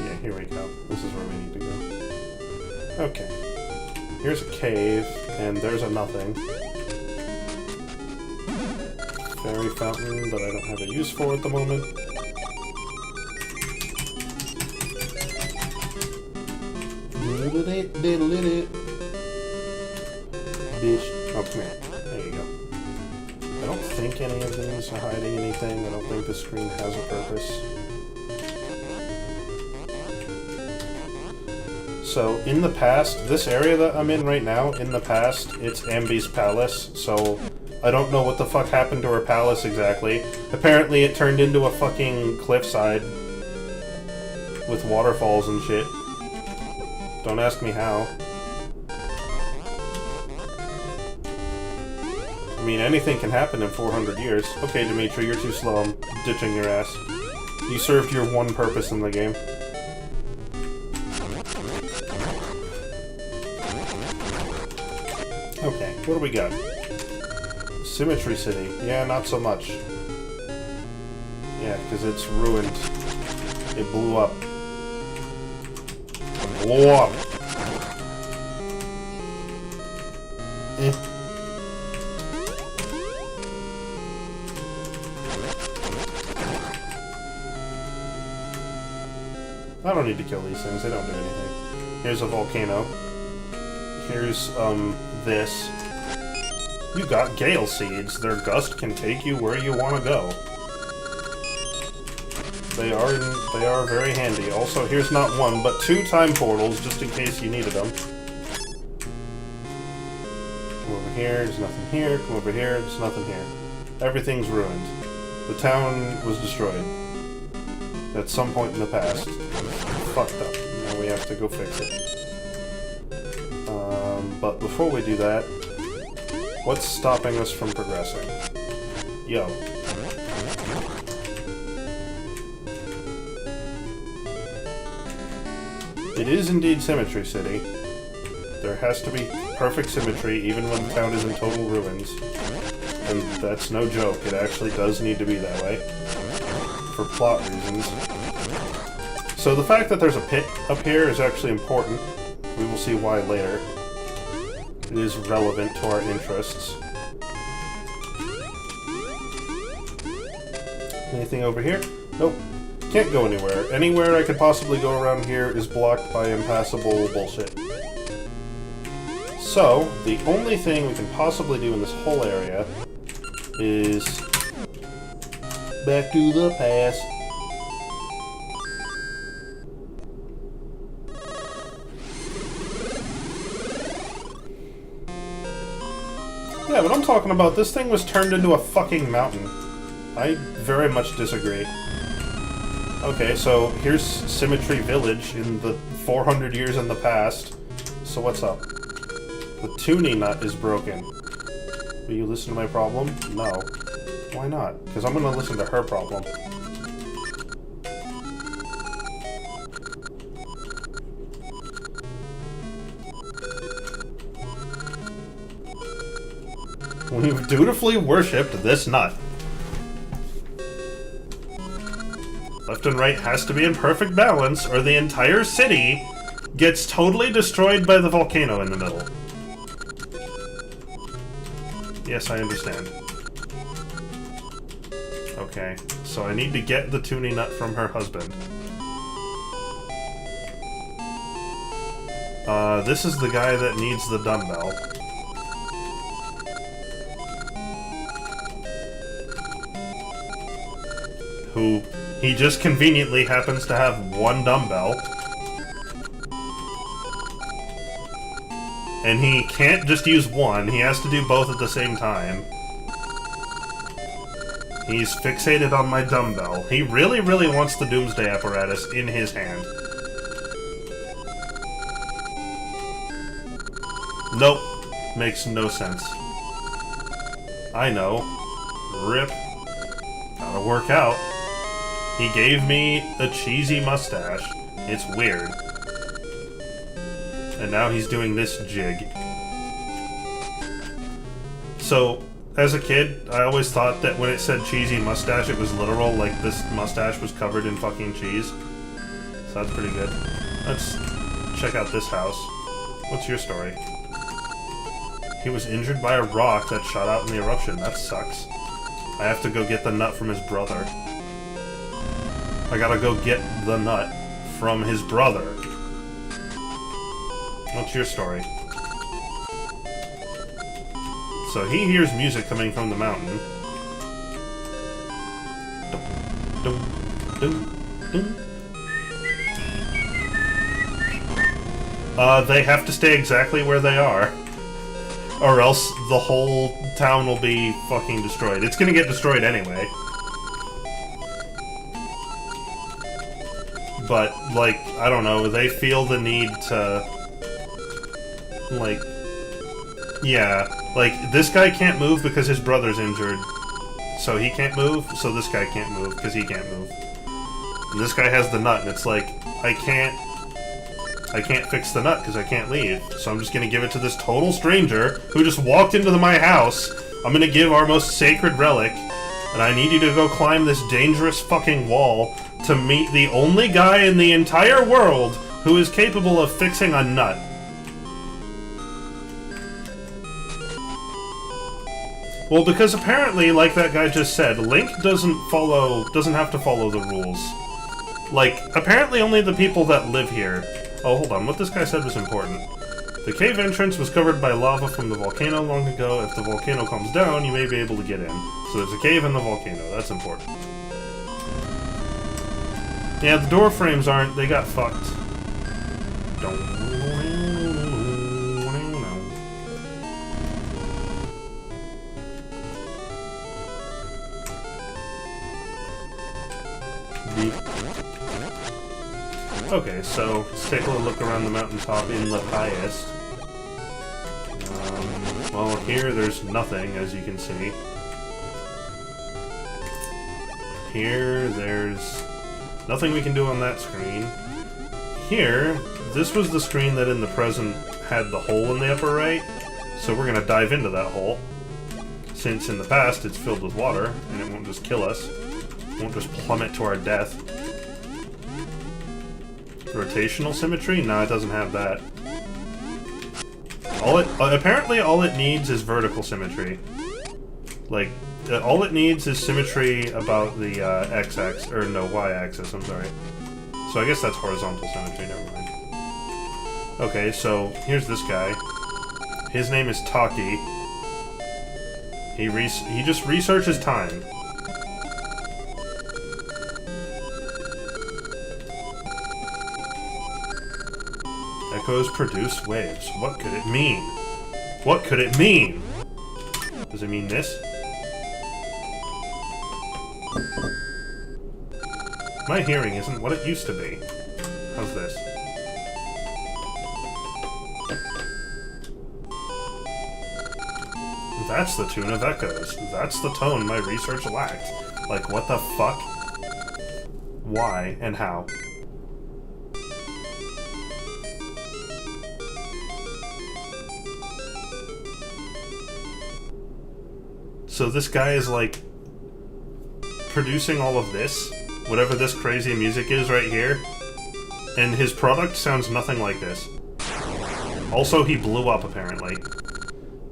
Speaker 1: Yeah, here we go. This is where we need to go. Okay. Here's a cave, and there's a nothing. Fairy fountain that I don't have a use for at the moment. Bitch. Oh, come here. There you go. I don't think any of these are hiding anything. I don't think the screen has a purpose. So, in the past, this area that I'm in right now, in the past, it's Ambi's palace, so I don't know what the fuck happened to her palace exactly. Apparently it turned into a fucking cliffside with waterfalls and shit. Don't ask me how. I mean, anything can happen in 400 years. Okay, Dimitri, you're too slow. I'm ditching your ass. You served your one purpose in the game. Okay, what do we got? Symmetry City. Yeah, not so much. Yeah, because it's ruined. It blew up. It blew up! Eh. I don't need to kill these things, they don't do anything. Here's a volcano. Here's, this. You got Gale Seeds. Their gust can take you where you want to go. They are very handy. Also, here's not 1, but 2 time portals, just in case you needed them. Come over here, there's nothing here. Come over here, there's nothing here. Everything's ruined. The town was destroyed. At some point in the past. Fucked up. Now we have to go fix it. But before we do that, what's stopping us from progressing? Yo. It is indeed Symmetry City. There has to be perfect symmetry even when the town is in total ruins. And that's no joke, it actually does need to be that way. For plot reasons. So the fact that there's a pit up here is actually important. We will see why later. It is relevant to our interests. Anything over here? Nope. Can't go anywhere. Anywhere I could possibly go around here is blocked by impassable bullshit. So, the only thing we can possibly do in this whole area is back to the past. Yeah, but I'm talking about this thing was turned into a fucking mountain. I very much disagree. Okay, so here's Symmetry Village in the 400 years in the past. So what's up? The tuning nut is broken. Will you listen to my problem? No. Why not? Because I'm gonna listen to her problem. We've dutifully worshipped this nut. Left and right has to be in perfect balance, or the entire city gets totally destroyed by the volcano in the middle. Yes, I understand. Okay, so I need to get the tuning nut from her husband. This is the guy that needs the dumbbell. Who... he just conveniently happens to have one dumbbell. And he can't just use one, he has to do both at the same time. He's fixated on my dumbbell. He really, really wants the Doomsday apparatus in his hand. Nope. Makes no sense. I know. Rip. Gotta work out. He gave me a cheesy mustache. It's weird. And now he's doing this jig. So, as a kid, I always thought that when it said cheesy mustache, it was literal, like this mustache was covered in fucking cheese. So that's pretty good. Let's check out this house. What's your story? He was injured by a rock that shot out in the eruption. That sucks. I have to go get the nut from his brother. I gotta go get the nut from his brother. What's your story? So he hears music coming from the mountain. Dum, dum, dum, dum. They have to stay exactly where they are. Or else the whole town will be fucking destroyed. It's gonna get destroyed anyway. But, like, I don't know, they feel the need to... Like... Yeah, like, this guy can't move because his brother's injured. So he can't move, so this guy can't move because he can't move. And this guy has the nut, and it's like, I can't fix the nut because I can't leave. So I'm just gonna give it to this total stranger who just walked into my house. I'm gonna give our most sacred relic, and I need you to go climb this dangerous fucking wall to meet the only guy in the entire world who is capable of fixing a nut. Well, because apparently, like that guy just said, Link doesn't have to follow the rules. Like, apparently only the people that live here... Oh, hold on, what this guy said was important. The cave entrance was covered by lava from the volcano long ago. If the volcano comes down, you may be able to get in. So there's a cave in the volcano, that's important. Yeah, the door frames aren't, they got fucked. Okay, so let's take a little look around the mountaintop in the highest. Well, here there's nothing, as you can see. Here, there's nothing we can do on that screen. Here, this was the screen that in the present had the hole in the upper right, so we're gonna dive into that hole. Since in the past it's filled with water, and it won't just kill us. It won't just plummet to our death. Rotational symmetry? No, it doesn't have that. Apparently all it needs is vertical symmetry. Like, all it needs is symmetry about the x-axis, or no, y-axis, I'm sorry. So I guess that's horizontal symmetry, never mind. Okay, so here's this guy. His name is Taki. He just researches time. Echoes produce waves. What could it mean? What could it mean? Does it mean this? My hearing isn't what it used to be. How's this? That's the tune of echoes. That's the tone my research lacked. Like, what the fuck? Why and how? So this guy is, like, producing all of this, whatever this crazy music is right here, and his product sounds nothing like this. Also, he blew up, apparently.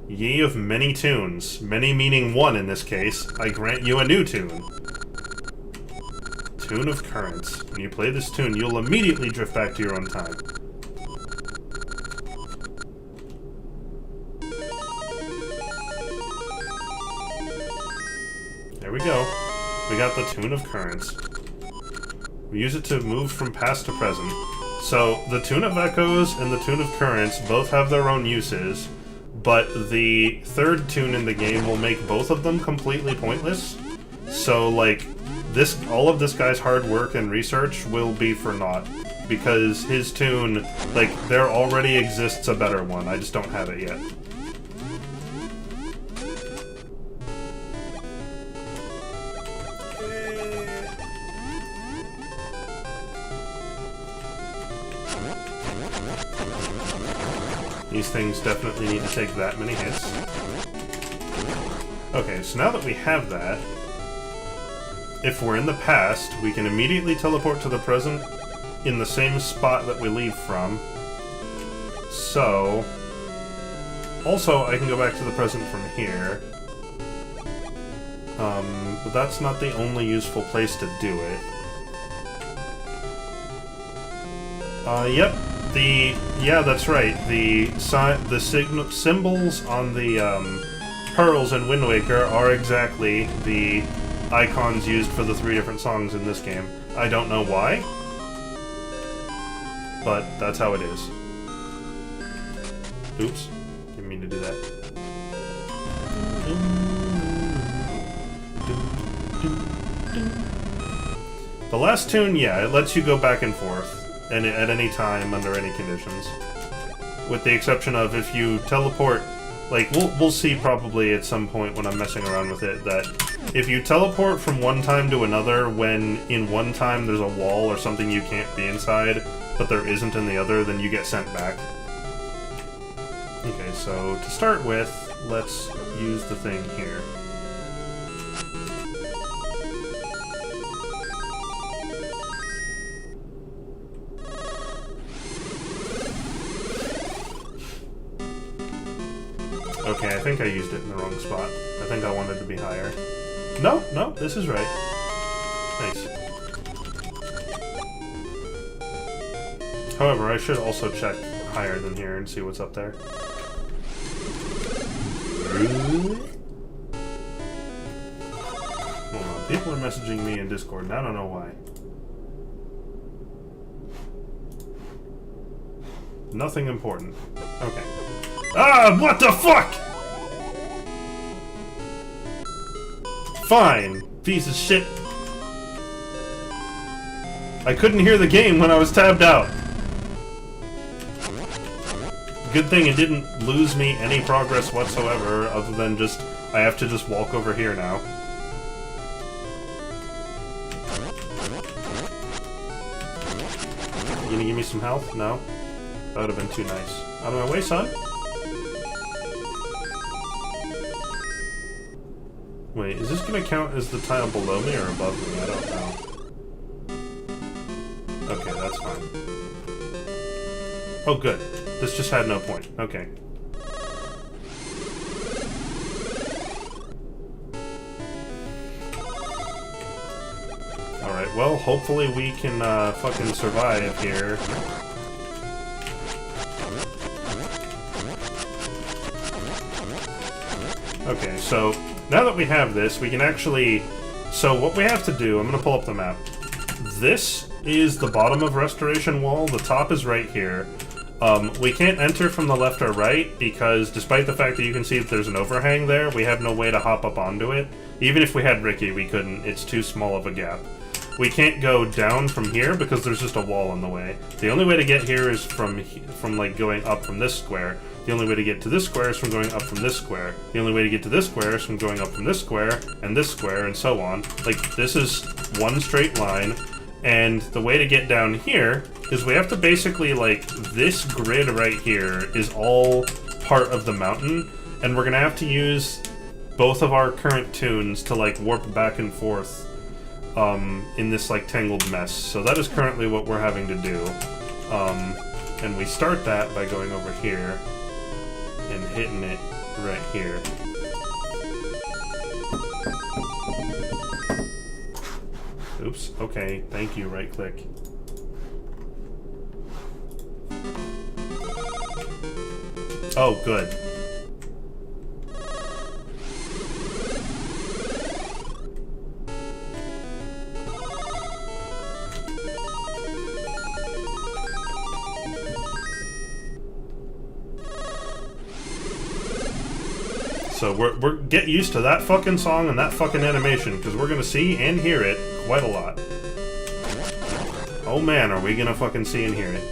Speaker 1: Ye of many tunes, many meaning one in this case, I grant you a new tune. Tune of currents. When you play this tune, you'll immediately drift back to your own time. There we go. We got the Tune of Currents. We use it to move from past to present. So, the Tune of Echoes and the Tune of Currents both have their own uses, but the third tune in the game will make both of them completely pointless. So, like, all of this guy's hard work and research will be for naught. Because his tune, like, there already exists a better one. I just don't have it yet. These things definitely need to take that many hits. Okay, so now that we have that, if we're in the past, we can immediately teleport to the present in the same spot that we leave from. So, also I can go back to the present from here. But that's not the only useful place to do it. Yep. Yeah, that's right. The symbols on the pearls in Wind Waker are exactly the icons used for the 3 different songs in this game. I don't know why, but that's how it is. Oops, didn't mean to do that. The last tune, yeah, it lets you go back and forth. And at any time, under any conditions. With the exception of if you teleport... Like, we'll see probably at some point when I'm messing around with it, that if you teleport from one time to another when in one time there's a wall or something you can't be inside, but there isn't in the other, then you get sent back. Okay, so to start with, let's use the thing here. Okay, I think I used it in the wrong spot. I think I wanted to be higher. No, this is right. Nice. However, I should also check higher than here and see what's up there. Hold on, people are messaging me in Discord, and I don't know why. Nothing important. Okay. Ah, what the fuck?! Fine, piece of shit. I couldn't hear the game when I was tabbed out. Good thing it didn't lose me any progress whatsoever, other than just, I have to just walk over here now. You gonna give me some health? No? That would have been too nice. Out of my way, son. Wait, is this gonna count as the tile below me or above me? I don't know. Okay, that's fine. Oh, good. This just had no point. Okay. Alright, well, hopefully we can fucking survive here. Okay, so now that we have this, we can actually... So what we have to do, I'm going to pull up the map. This is the bottom of Restoration Wall, the top is right here. We can't enter from the left or right, because despite the fact that you can see that there's an overhang there, we have no way to hop up onto it. Even if we had Ricky, we couldn't. It's too small of a gap. We can't go down from here, because there's just a wall in the way. The only way to get here is from like, going up from this square. The only way to get to this square is from going up from this square. The only way to get to this square is from going up from this square, and so on. Like, this is one straight line, and the way to get down here is we have to basically, like, this grid right here is all part of the mountain, and we're gonna have to use both of our current tunes to, like, warp back and forth in this, like, tangled mess. So that is currently what we're having to do. And we start that by going over here and hitting it right here. Oops, okay, thank you, right click. Oh, good. So we're get used to that fucking song and that fucking animation, because we're gonna see and hear it quite a lot. Oh man, are we gonna fucking see and hear it.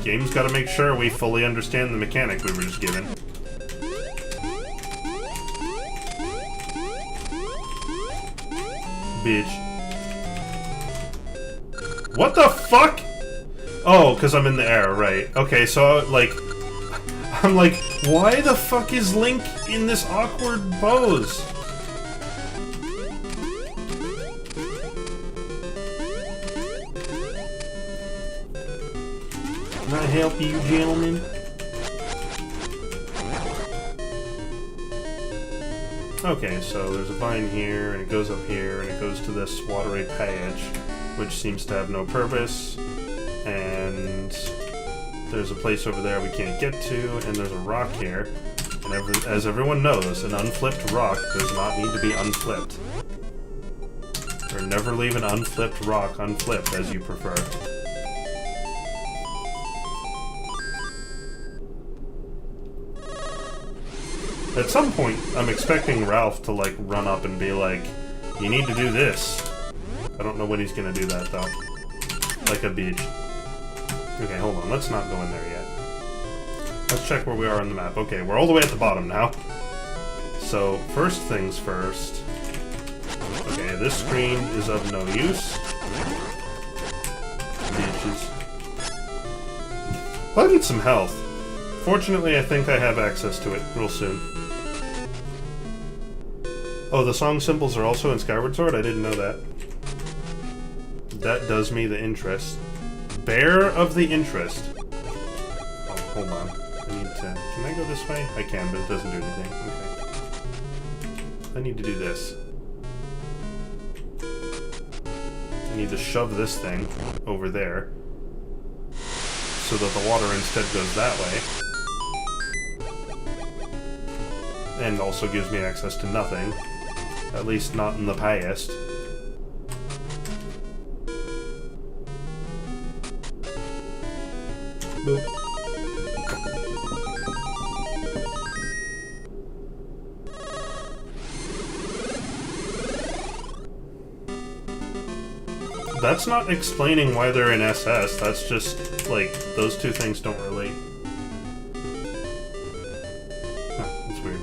Speaker 1: Game's gotta make sure we fully understand the mechanic we were just given. Bitch. What the fuck? Oh, because I'm in the air, right. Okay, so, like... I'm like, why the fuck is Link in this awkward pose? Can I help you, gentlemen? Okay, so there's a vine here, and it goes up here, and it goes to this watery patch, which seems to have no purpose, and there's a place over there we can't get to, and there's a rock here, and as everyone knows, an unflipped rock does not need to be unflipped. Or never leave an unflipped rock unflipped, as you prefer. At some point, I'm expecting Ralph to, like, run up and be like, you need to do this. I don't know when he's gonna do that, though. Like a beach. Okay, hold on. Let's not go in there yet. Let's check where we are on the map. Okay, we're all the way at the bottom now. So, first things first. Okay, this screen is of no use. Beaches. I need some health. Fortunately, I think I have access to it real soon. Oh, the song symbols are also in Skyward Sword? I didn't know that. That does me the interest. Bear of the interest. Oh, hold on. I need to... Can I go this way? I can, but it doesn't do anything. Okay. I need to do this. I need to shove this thing over there, so that the water instead goes that way. And also gives me access to nothing. At least not in the past. Boop. That's not explaining why they're in SS, that's just, like, those two things don't relate. Huh, that's weird.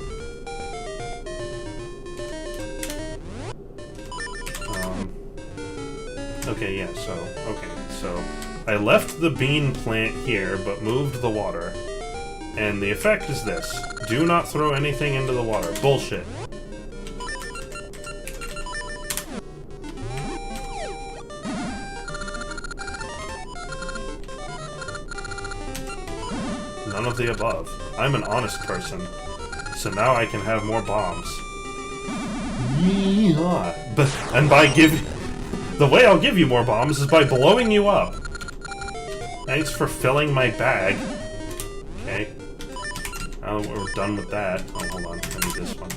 Speaker 1: Okay, yeah, so I left the bean plant here, but moved the water. And the effect is this. Do not throw anything into the water. Bullshit. None of the above. I'm an honest person. So now I can have more bombs. Yeehaw. And by giving... The way I'll give you more bombs is by blowing you up. Thanks for filling my bag. Okay. Now we're done with that. Oh, hold on. I need this one.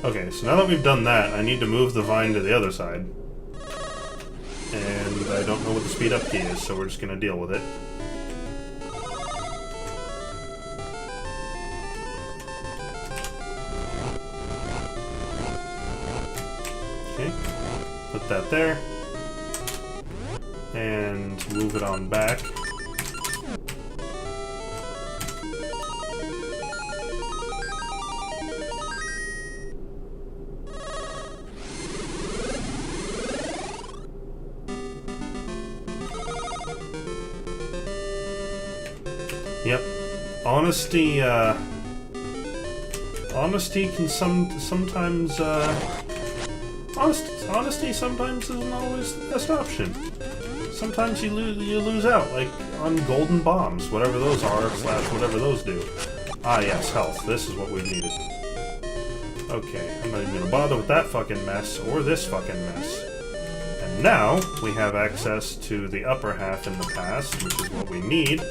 Speaker 1: Okay, so now that we've done that, I need to move the vine to the other side. And I don't know what the speed up key is, so we're just gonna deal with it. Okay, put that there. And move it on back. Yep. Honesty can sometimes, honesty sometimes isn't always the best option. Sometimes you lose out, like on golden bombs, whatever those are, / whatever those do. Ah yes, health. This is what we needed. Okay, I'm not even gonna bother with that fucking mess, or this fucking mess. And now, we have access to the upper half in the past, which is what we need.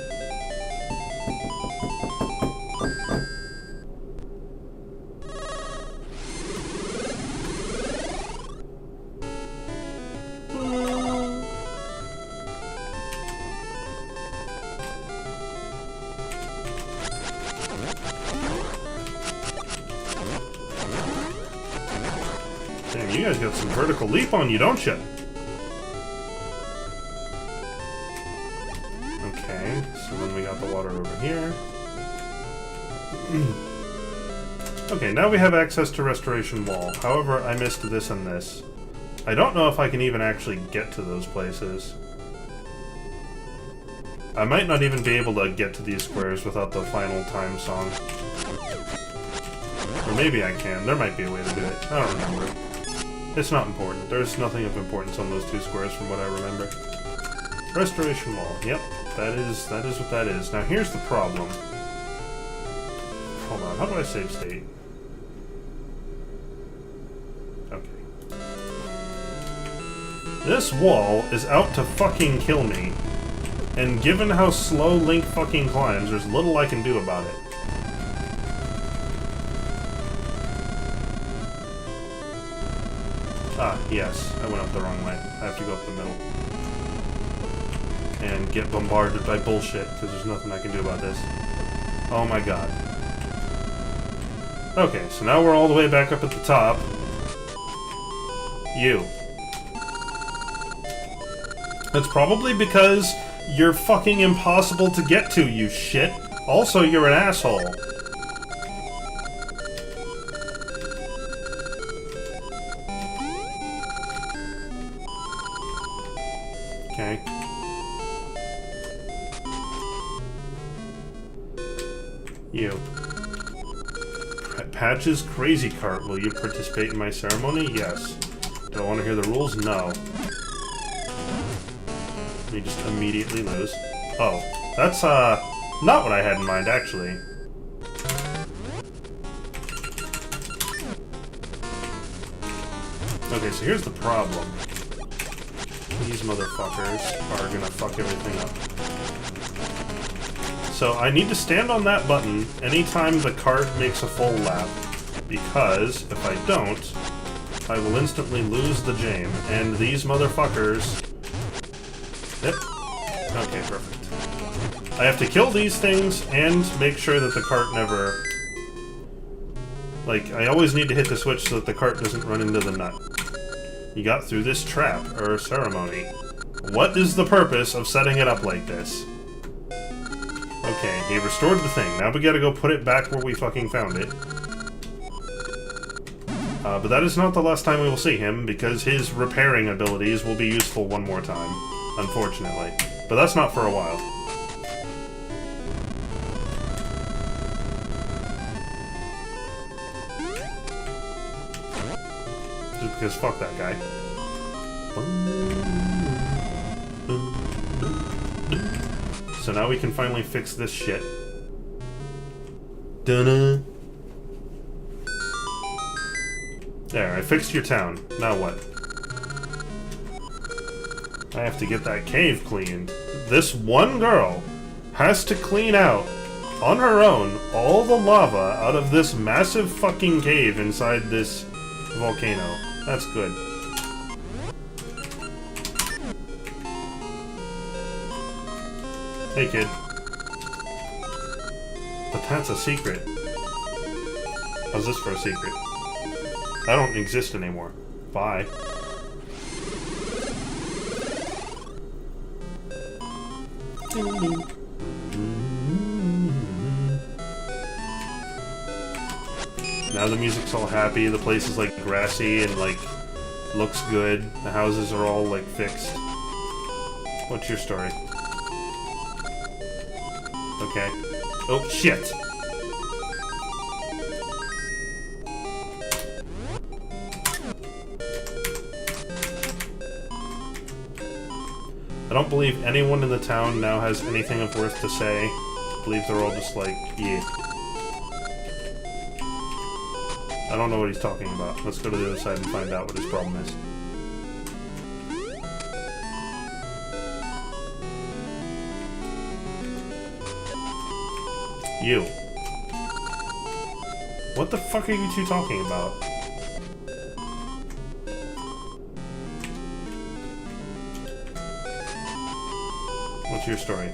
Speaker 1: Damn, you guys got some vertical leap on you, don't you? Okay, so then we got the water over here. Okay, now we have access to Restoration Wall. However, I missed this and this. I don't know if I can even actually get to those places. I might not even be able to get to these squares without the final time song. Or maybe I can. There might be a way to do it. I don't remember. It's not important. There's nothing of importance on those two squares from what I remember. Restoration Wall. Yep, that is what that is. Now here's the problem. Hold on, how do I save state? Okay. This wall is out to fucking kill me. And given how slow Link fucking climbs, there's little I can do about it. Ah, yes. I went up the wrong way. I have to go up the middle. And get bombarded by bullshit, because there's nothing I can do about this. Oh my god. Okay, so now we're all the way back up at the top. You. That's probably because you're fucking impossible to get to, you shit. Also, you're an asshole. Okay. You. Patch's Crazy Cart. Will you participate in my ceremony? Yes. Do I want to hear the rules? No. We just immediately lose. Oh, that's, not what I had in mind, actually. Okay, so here's the problem. These motherfuckers are gonna fuck everything up. So I need to stand on that button anytime the cart makes a full lap, because if I don't, I will instantly lose the game, and these motherfuckers... Yep. Okay, perfect. I have to kill these things and make sure that the cart never... Like, I always need to hit the switch so that the cart doesn't run into the nut. You got through this trap, or ceremony. What is the purpose of setting it up like this? Okay, he restored the thing. Now we gotta go put it back where we fucking found it. But that is not the last time we will see him, because his repairing abilities will be useful one more time. Unfortunately. But that's not for a while. Just because fuck that guy. So now we can finally fix this shit. Dunna. There, I fixed your town. Now what? I have to get that cave cleaned. This one girl has to clean out, on her own, all the lava out of this massive fucking cave inside this volcano. That's good. Hey, kid. But that's a secret. How's this for a secret? I don't exist anymore. Bye. Now the music's all happy, the place is like grassy and like looks good. The houses are all like fixed. What's your story? Okay. Oh shit! I don't believe anyone in the town now has anything of worth to say. I believe they're all just like, yeah. I don't know what he's talking about. Let's go to the other side and find out what his problem is. You. What the fuck are you two talking about? What's your story?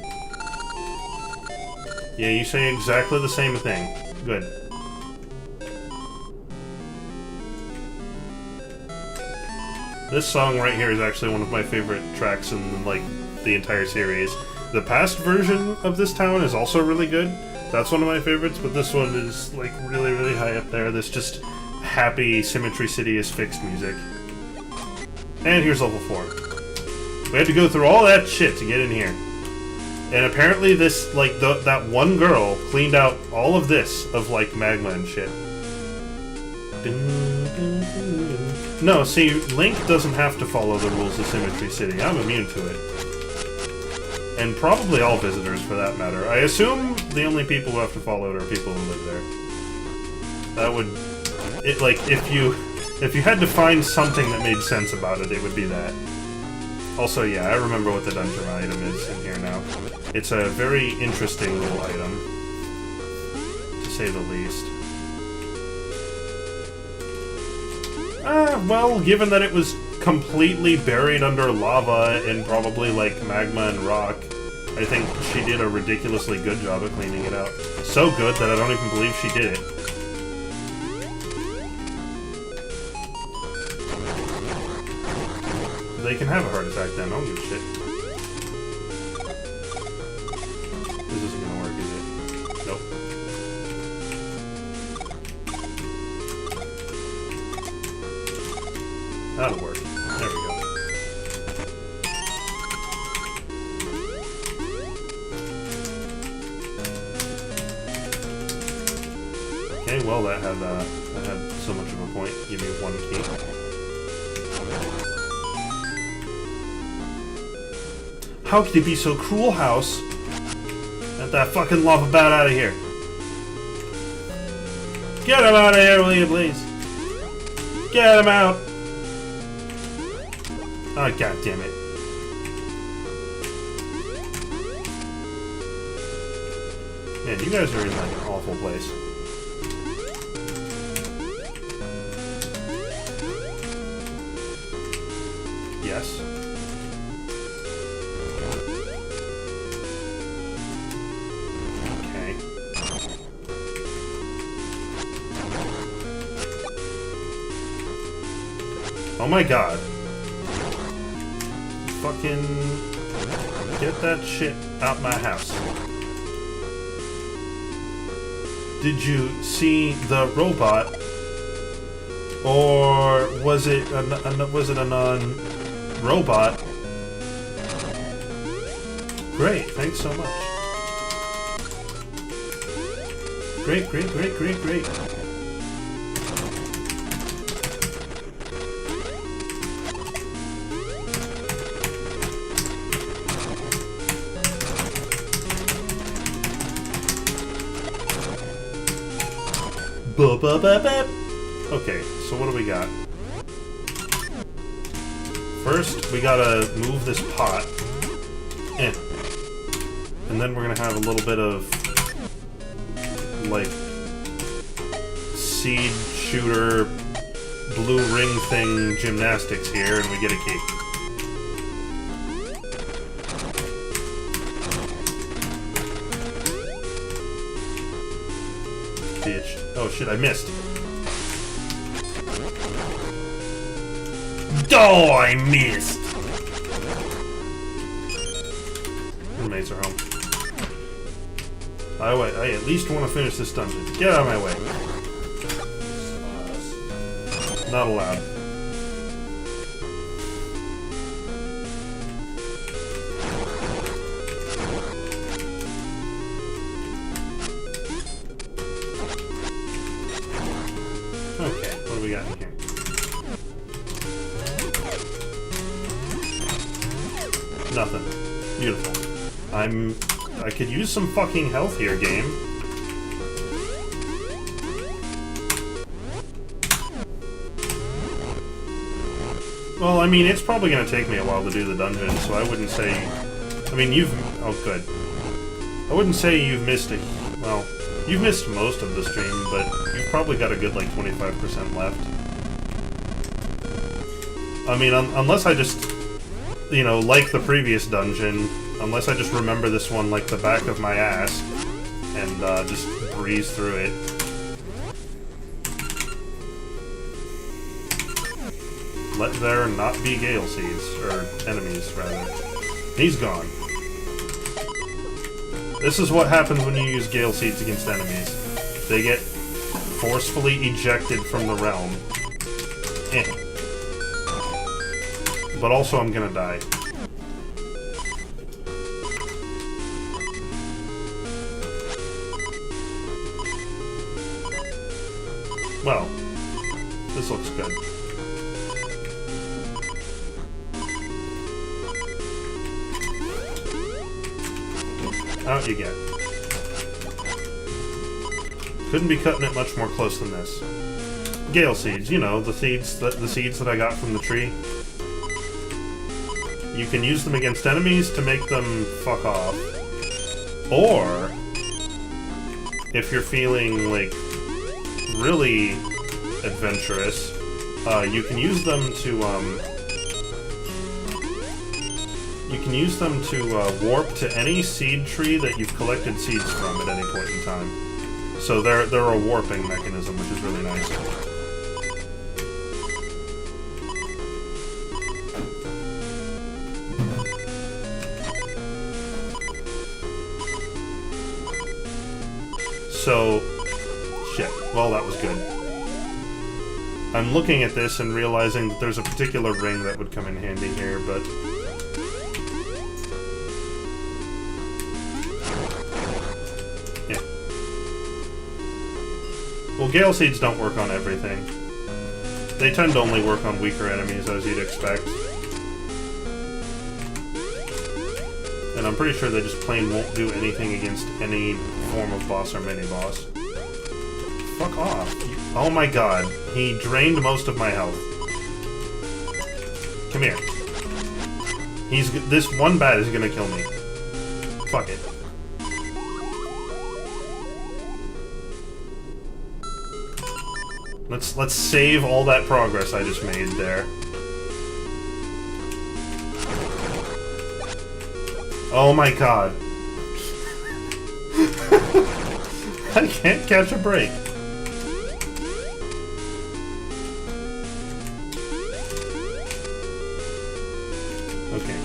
Speaker 1: Yeah, you say exactly the same thing. Good. This song right here is actually one of my favorite tracks in, like, the entire series. The past version of this town is also really good. That's one of my favorites, but this one is, like, really, really high up there. This just happy Symmetry City is fixed music. And here's level 4. We had to go through all that shit to get in here. And apparently this, like, that one girl cleaned out all of this of, like, magma and shit. No, see, Link doesn't have to follow the rules of Symmetry City. I'm immune to it. And probably all visitors, for that matter. I assume the only people who have to follow it are people who live there. That would... like, if you had to find something that made sense about it, it would be that. Also, yeah, I remember what the dungeon item is in here now. It's a very interesting little item, to say the least. Well, given that it was completely buried under lava and probably, like, magma and rock, I think she did a ridiculously good job of cleaning it out. So good that I don't even believe she did it. They can have a heart attack then, I don't give a shit. This isn't gonna work, is it? Nope. That'll work. There we go. Okay, well that had so much of a point. Give me one key. How could you be so cruel, House? Get that fucking lava bat out of here. Get him out of here, will you please? Get him out! Oh, god damn it. Man, you guys are in like an awful place. Yes. Okay. Oh my god. Fucking get that shit out my house. Did you see the robot, or was it a non-robot? Great, thanks so much. Great, great, great, great, great. Okay, so what do we got? First, we gotta move this pot. And then we're gonna have a little bit of, like, seed shooter blue ring thing gymnastics here, and we get a key. Bitch. Oh shit, I missed. Oh, I missed! Roommates are home. I at least want to finish this dungeon. Get out of my way. Not allowed. Okay, what do we got in here? Nothing. Beautiful. I could use some fucking health here, game. Well, I mean, it's probably gonna take me a while to do the dungeon, so I wouldn't say... I mean, oh, good. I wouldn't say you've missed it. Well, you've missed most of the stream, but you've probably got a good, like, 25% left. I mean, unless I just... You know, like the previous dungeon, unless I just remember this one like the back of my ass, and just breeze through it. Let there not be Gale Seeds, or enemies, rather. He's gone. This is what happens when you use Gale Seeds against enemies. They get forcefully ejected from the realm. But also I'm gonna die. Well, this looks good. Out you get. Couldn't be cutting it much more close than this. Gale Seeds, you know, the seeds that I got from the tree. You can use them against enemies to make them fuck off. Or, if you're feeling, like, really adventurous, you can use them to, warp to any seed tree that you've collected seeds from at any point in time. So they're a warping mechanism, which is really nice. So, shit. Well, that was good. I'm looking at this and realizing that there's a particular ring that would come in handy here, but... yeah. Well, Gale Seeds don't work on everything. They tend to only work on weaker enemies, as you'd expect. And I'm pretty sure they just plain won't do anything against any form of boss or mini-boss. Fuck off. Oh my god. He drained most of my health. Come here. This one bat is gonna kill me. Fuck it. Let's save all that progress I just made there. Oh my god. I can't catch a break. Okay.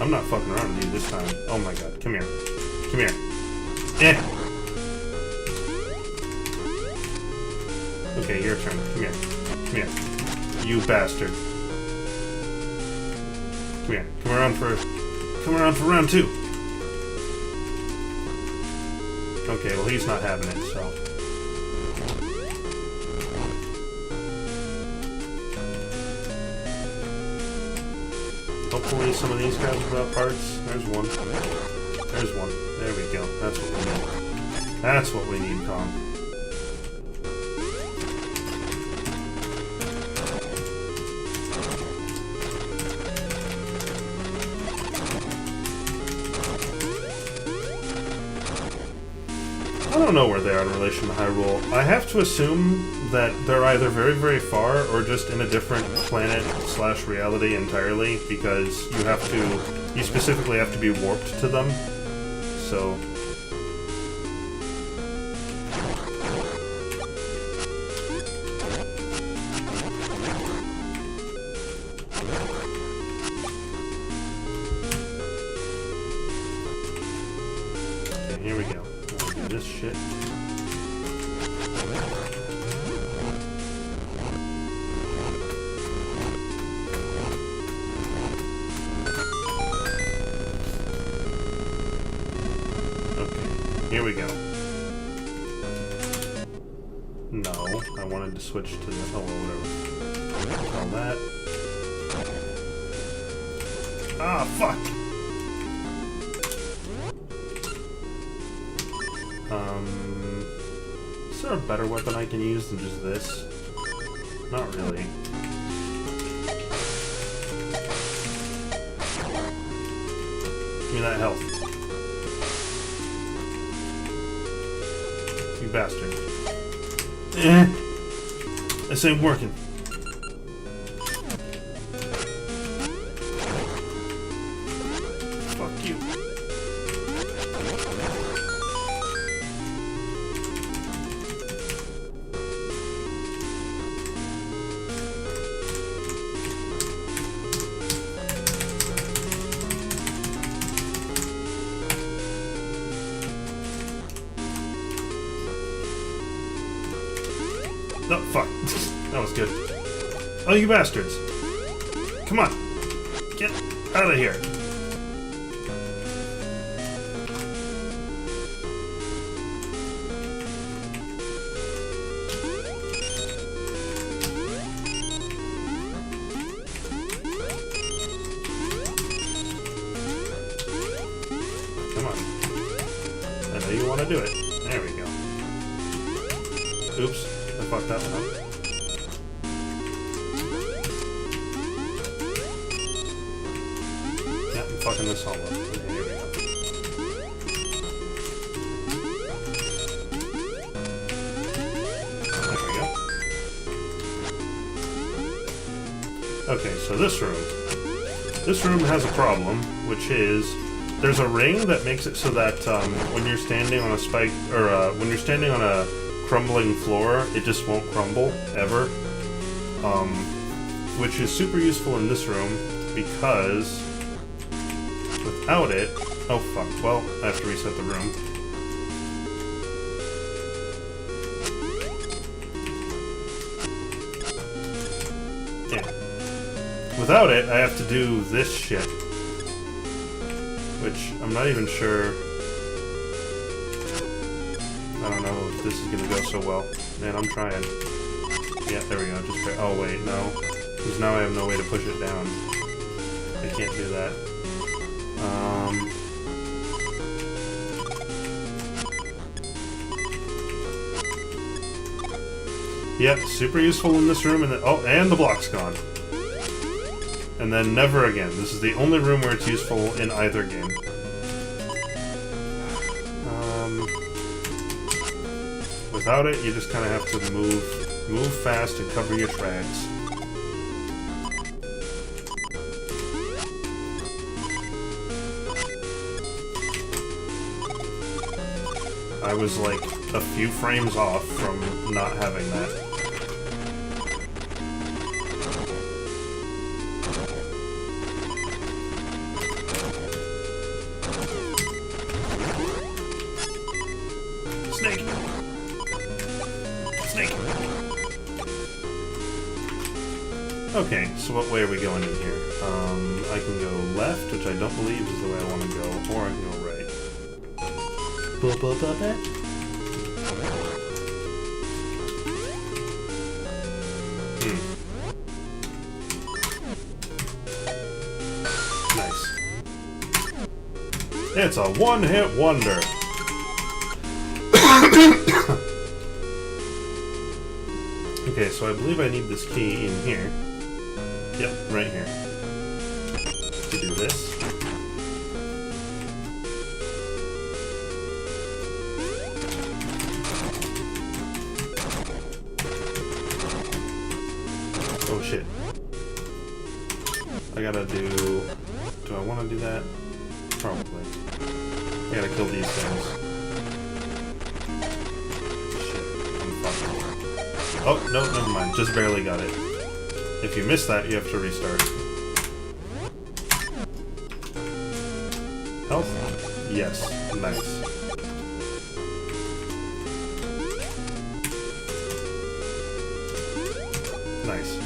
Speaker 1: I'm not fucking around with you this time. Oh my god. Come here. Come here. Okay, your turn. Come here. Come here. You bastard. Come here. Come around for round 2. Okay, well he's not having it, so... hopefully some of these guys will have parts. There's one. There's one. There we go. That's what we need. That's what we need, Tom. I don't know where they are in relation to Hyrule. I have to assume that they're either very, very far or just in a different planet/reality entirely, because you specifically have to be warped to them. So... okay, here we go. This shit. Okay, here we go. No, I wanted to switch to the... oh, whatever. All that. Ah, fuck! Is there a better weapon I can use than just this? Not really. Give me that health. You bastard. This ain't working. Fuck you. fuck. That was good. Oh, you bastards. Come on. Get out of here. Come on. I know you want to do it. There we go. Oops. I fucked that one up. Yeah, I'm fucking this all up. Okay, here we go. There we go. Okay, so this room. This room has a problem, which is there's a ring that makes it so that when you're standing on a spike, or when you're standing on a crumbling floor, it just won't crumble, ever. Which is super useful in this room, because without it... Oh fuck, well, I have to reset the room. Yeah. Without it, I have to do this shit. Which, I'm not even sure... I don't know if this is gonna go so well. Man, I'm trying. Yeah, there we go. Just oh wait, no. Because now I have no way to push it down. I can't do that. Yep, super useful in this room, and then and the block's gone. And then never again. This is the only room where it's useful in either game. Without it, you just kind of have to move fast and cover your tracks. I was like a few frames off from not having that. Snake! Snake! Okay, so what way are we going in here? I can go left, which I don't believe is the way I want to go, or I can go right. Nice. It's a one-hit wonder. Okay, so I believe I need this key in here. Yep, right here. To do this. Oh shit. I gotta do I want to do that? Probably. I gotta kill these things. Shit, I'm fucked. Oh, no, never mind. Just barely got it. If you miss that, you have to restart. Health? Yes. Nice. Nice.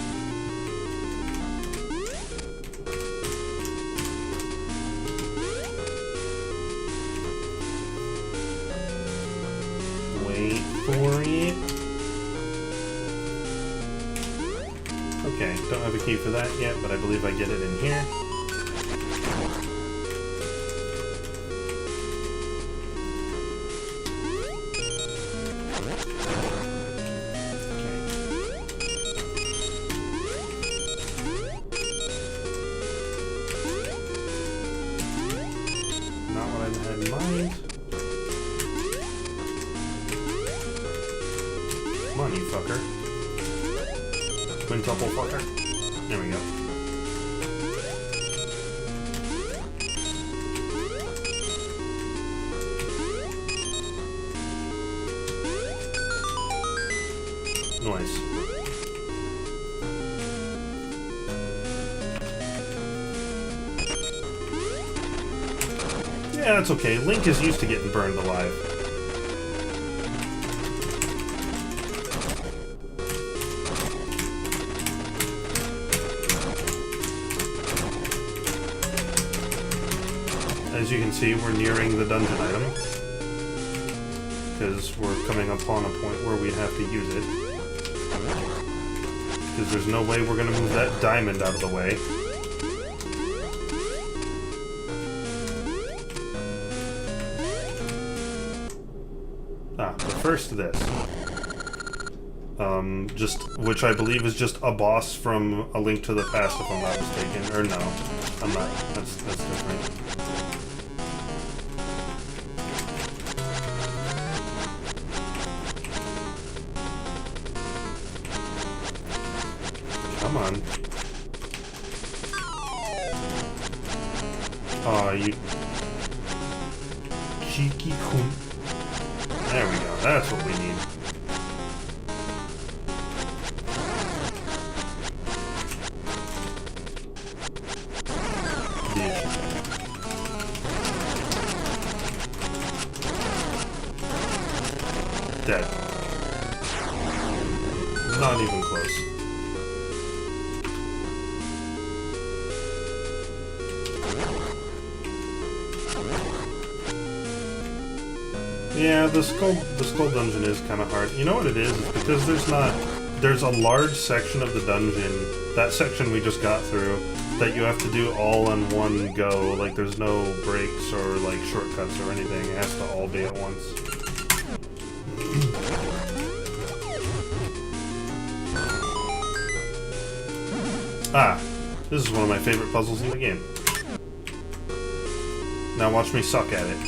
Speaker 1: Wait for it. Okay, don't have a key for that yet, but I believe I get it in here. Not what I had in mind. Come on, you fucker. Quintuple fucker. There we go. Nice. Yeah, that's okay. Link is used to getting burned alive. as you can see, we're nearing the dungeon item. Because we're coming upon a point where we have to use it. Because there's no way we're going to move that diamond out of the way. Ah, but first this. Which I believe is just a boss from A Link to the Past, if I'm not mistaken. Or no, I'm not. That's different. Come on. Aw, you... Cheeky-kun. There we go, that's what we need. Dead. Not even close. Yeah, the skull dungeon is kind of hard. You know what it is? It's because there's a large section of the dungeon, that section we just got through, that you have to do all in one go. Like, there's no breaks or, like, shortcuts or anything. It has to all be at once. Ah, this is one of my favorite puzzles in the game. Now watch me suck at it.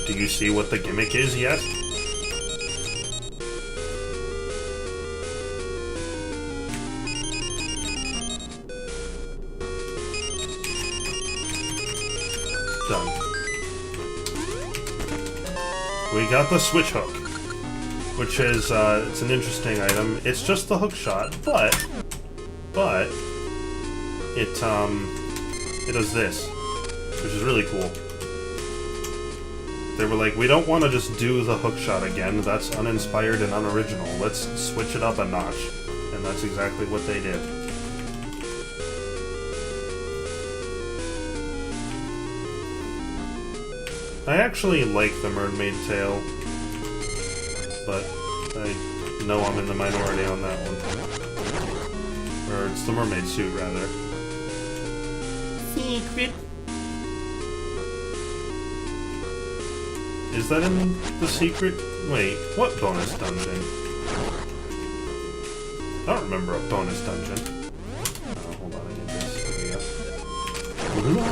Speaker 1: Do you see what the gimmick is yet? Done. We got the switch hook, which is, it's an interesting item. It's just the hook shot, but, it does this, which is really cool. They were like, we don't want to just do the hook shot again, that's uninspired and unoriginal, let's switch it up a notch. And that's exactly what they did. I actually like the mermaid tail, but I know I'm in the minority on that one. Or it's the mermaid suit, rather. Secret. Is that in the secret? Wait, what bonus dungeon? I don't remember a bonus dungeon. Oh, hold on, I need this. Here we go.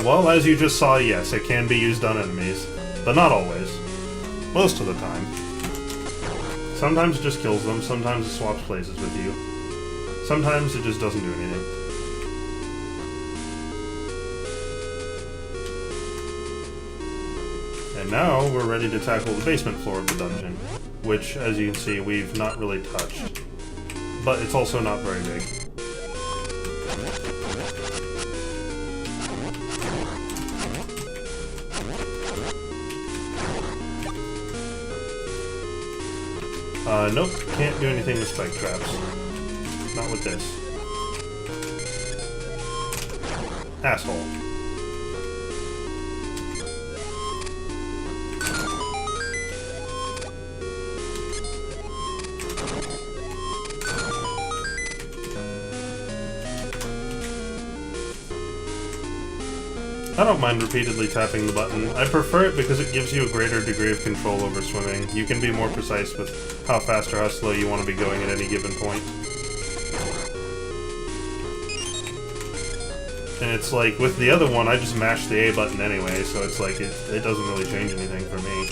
Speaker 1: Well, as you just saw, yes, it can be used on enemies, but not always. Most of the time. Sometimes it just kills them, sometimes it swaps places with you. Sometimes it just doesn't do anything. And now we're ready to tackle the basement floor of the dungeon, which, as you can see, we've not really touched. But it's also not very big. Nope, can't do anything with spike traps. Not with this. Asshole. I don't mind repeatedly tapping the button. I prefer it because it gives you a greater degree of control over swimming. You can be more precise with how fast or how slow you want to be going at any given point. And it's like, with the other one, I just mash the A button anyway, so it's like, it doesn't really change anything for me.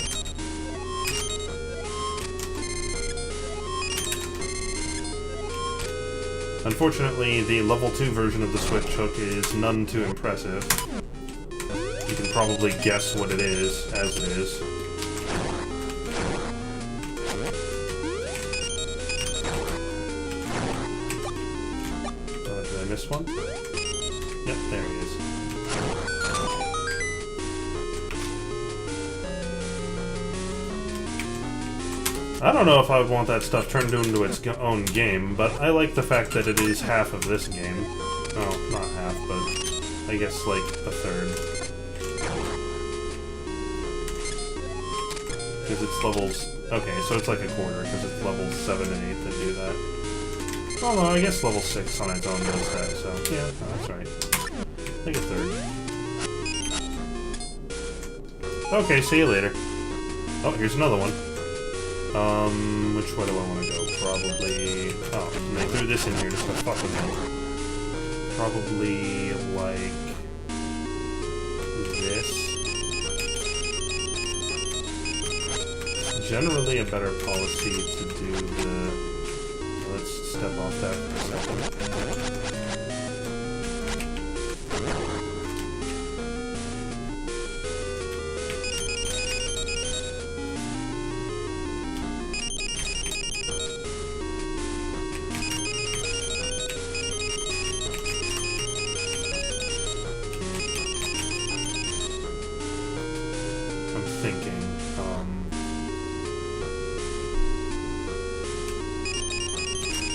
Speaker 1: Unfortunately, the level 2 version of the switch hook is none too impressive. You can probably guess what it is, as it is. But I miss one? Yep, there he is. I don't know if I would want that stuff turned into its own game, but I like the fact that it is half of this game. Oh, not half, but I guess like a third. Because it's levels... Okay, so it's like a quarter, because it's levels 7 and 8 that do that. Oh no, I guess level 6 on its own does that, so yeah, that's right. Like a third. Okay, see you later. Oh, here's another one. Which way do I want to go? Probably... Oh, and they threw this in here just to fuck with me. Probably, like... this. Generally a better policy to do the... Let's step off that for a second.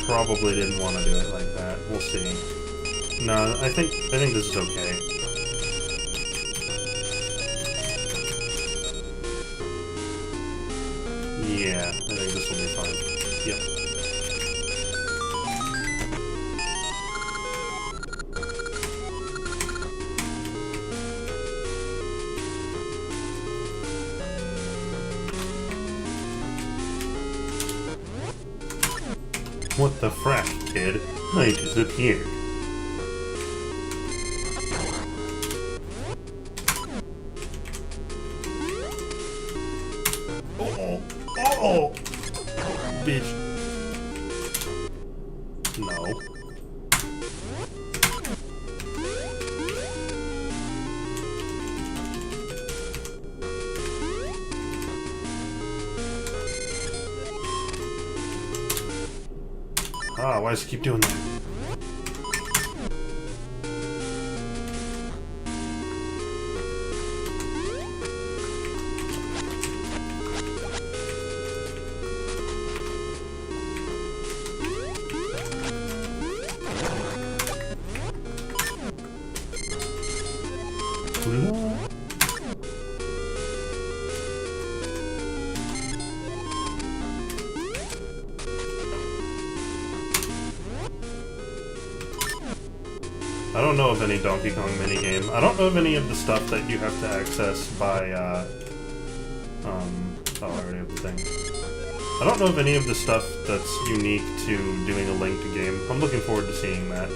Speaker 1: Probably didn't want to do it like that. We'll see. No, I think this is okay. Yeah, I think this will be fine. Yep. What the frack, kid? I disappeared. Oh! Oh! Bitch. No. Ah, why does it keep doing that? I don't know of any Donkey Kong minigame. I don't know of any of the stuff that you have to access by, oh, I already have the thing. I don't know of any of the stuff that's unique to doing a linked game. I'm looking forward to seeing that.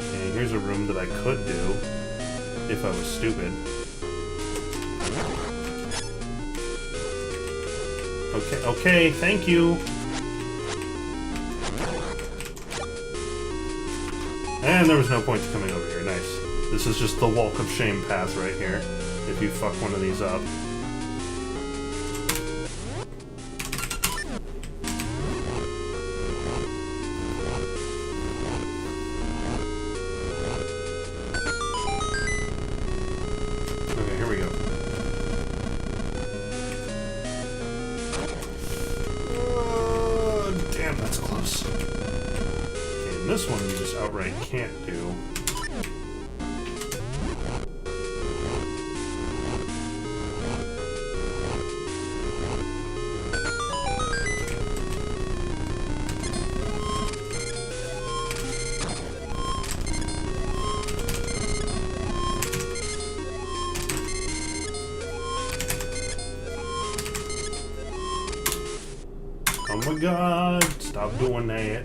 Speaker 1: Okay, here's a room that I could do, if I was stupid. Okay, thank you! And there was no point to coming over here. Nice. This is just the walk of shame path right here. If you fuck one of these up. Okay, here we go. Damn, that's close. This one you just outright can't do. Oh my god, stop doing that.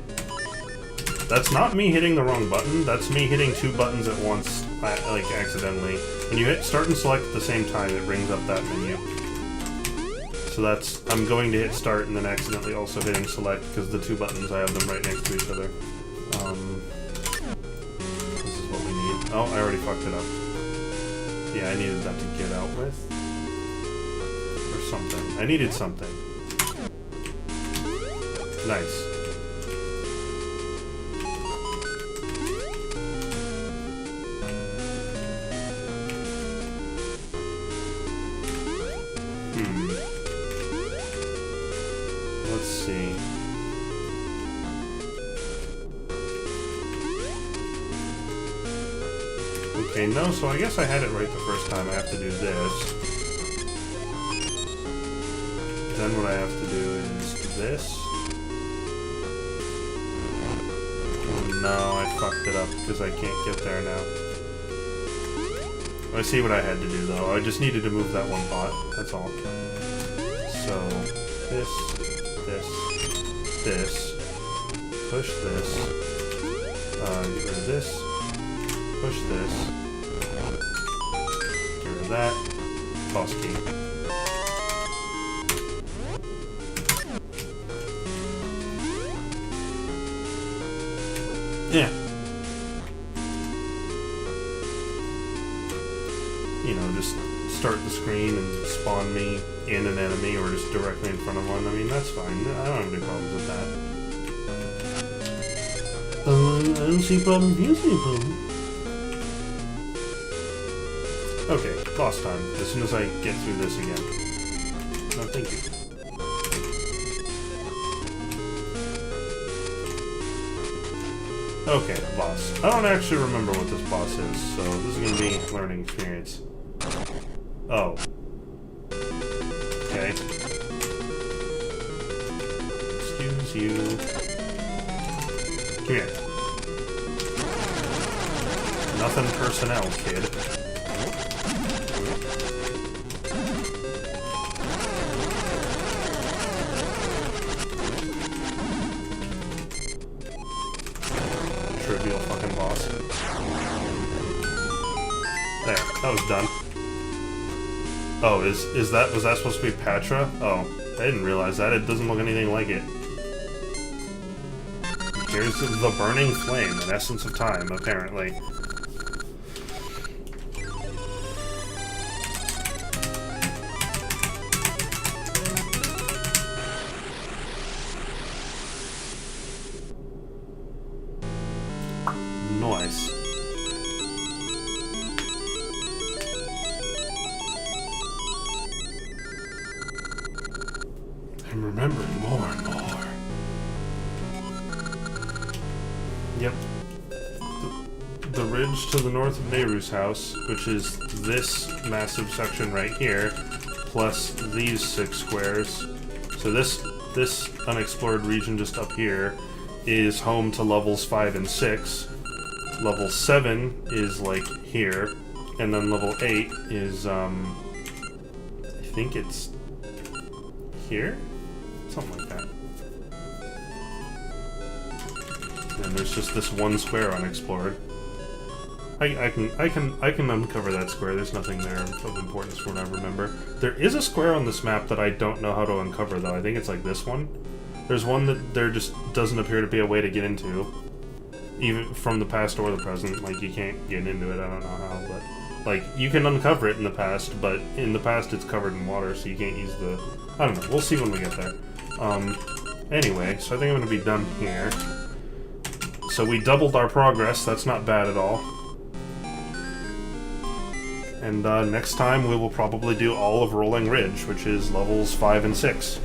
Speaker 1: That's not me hitting the wrong button, that's me hitting two buttons at once, like, accidentally. When you hit start and select at the same time, it brings up that menu. So that's, I'm going to hit start and then accidentally also hitting select, because the two buttons, I have them right next to each other. This is what we need. Oh, I already fucked it up. Yeah, I needed that to get out with. Or something. I needed something. Nice. let's see. Okay, no, so I guess I had it right the first time. I have to do this. Then what I have to do is this. Oh, no, I fucked it up because I can't get there now. I see what I had to do, though. I just needed to move that one pot. That's all. So, this, push this, get rid of this, push this, get rid of that, toss key. Yeah. You know, just start the screen and spawn me in an enemy or just directly in front of one. I mean, that's fine. I don't have any problems with that. I don't see a problem. You see a problem. Okay, boss time. As soon as I get through this again. No, thank you. Okay, boss. I don't actually remember what this boss is, so this is going to be a learning experience. Oh. Okay. Excuse you. Come here. Nothing personnel, kid. Trivial fucking boss. There, that was done. Oh, was that supposed to be Patra? Oh, I didn't realize that. It doesn't look anything like it. Here's the burning flame, an essence of time, apparently. Nice. I'm remembering more and more. Yep. The ridge to the north of Nehru's house, which is this massive section right here, plus these 6 squares. So this unexplored region just up here is home to levels 5 and 6. Level 7 is like here, and then level 8 is I think it's here? Something like that. And there's just this one square unexplored. I can uncover that square. There's nothing there of importance from what I remember. There is a square on this map that I don't know how to uncover though. I think it's like this one. There's one that there just doesn't appear to be a way to get into. Even from the past or the present, like, you can't get into it, I don't know how, but, like, you can uncover it in the past, but in the past it's covered in water, so you can't use the, I don't know, we'll see when we get there. Anyway, so I think I'm gonna be done here. So we doubled our progress, that's not bad at all. And, next time we will probably do all of Rolling Ridge, which is levels 5 and 6.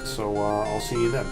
Speaker 1: So, I'll see you then.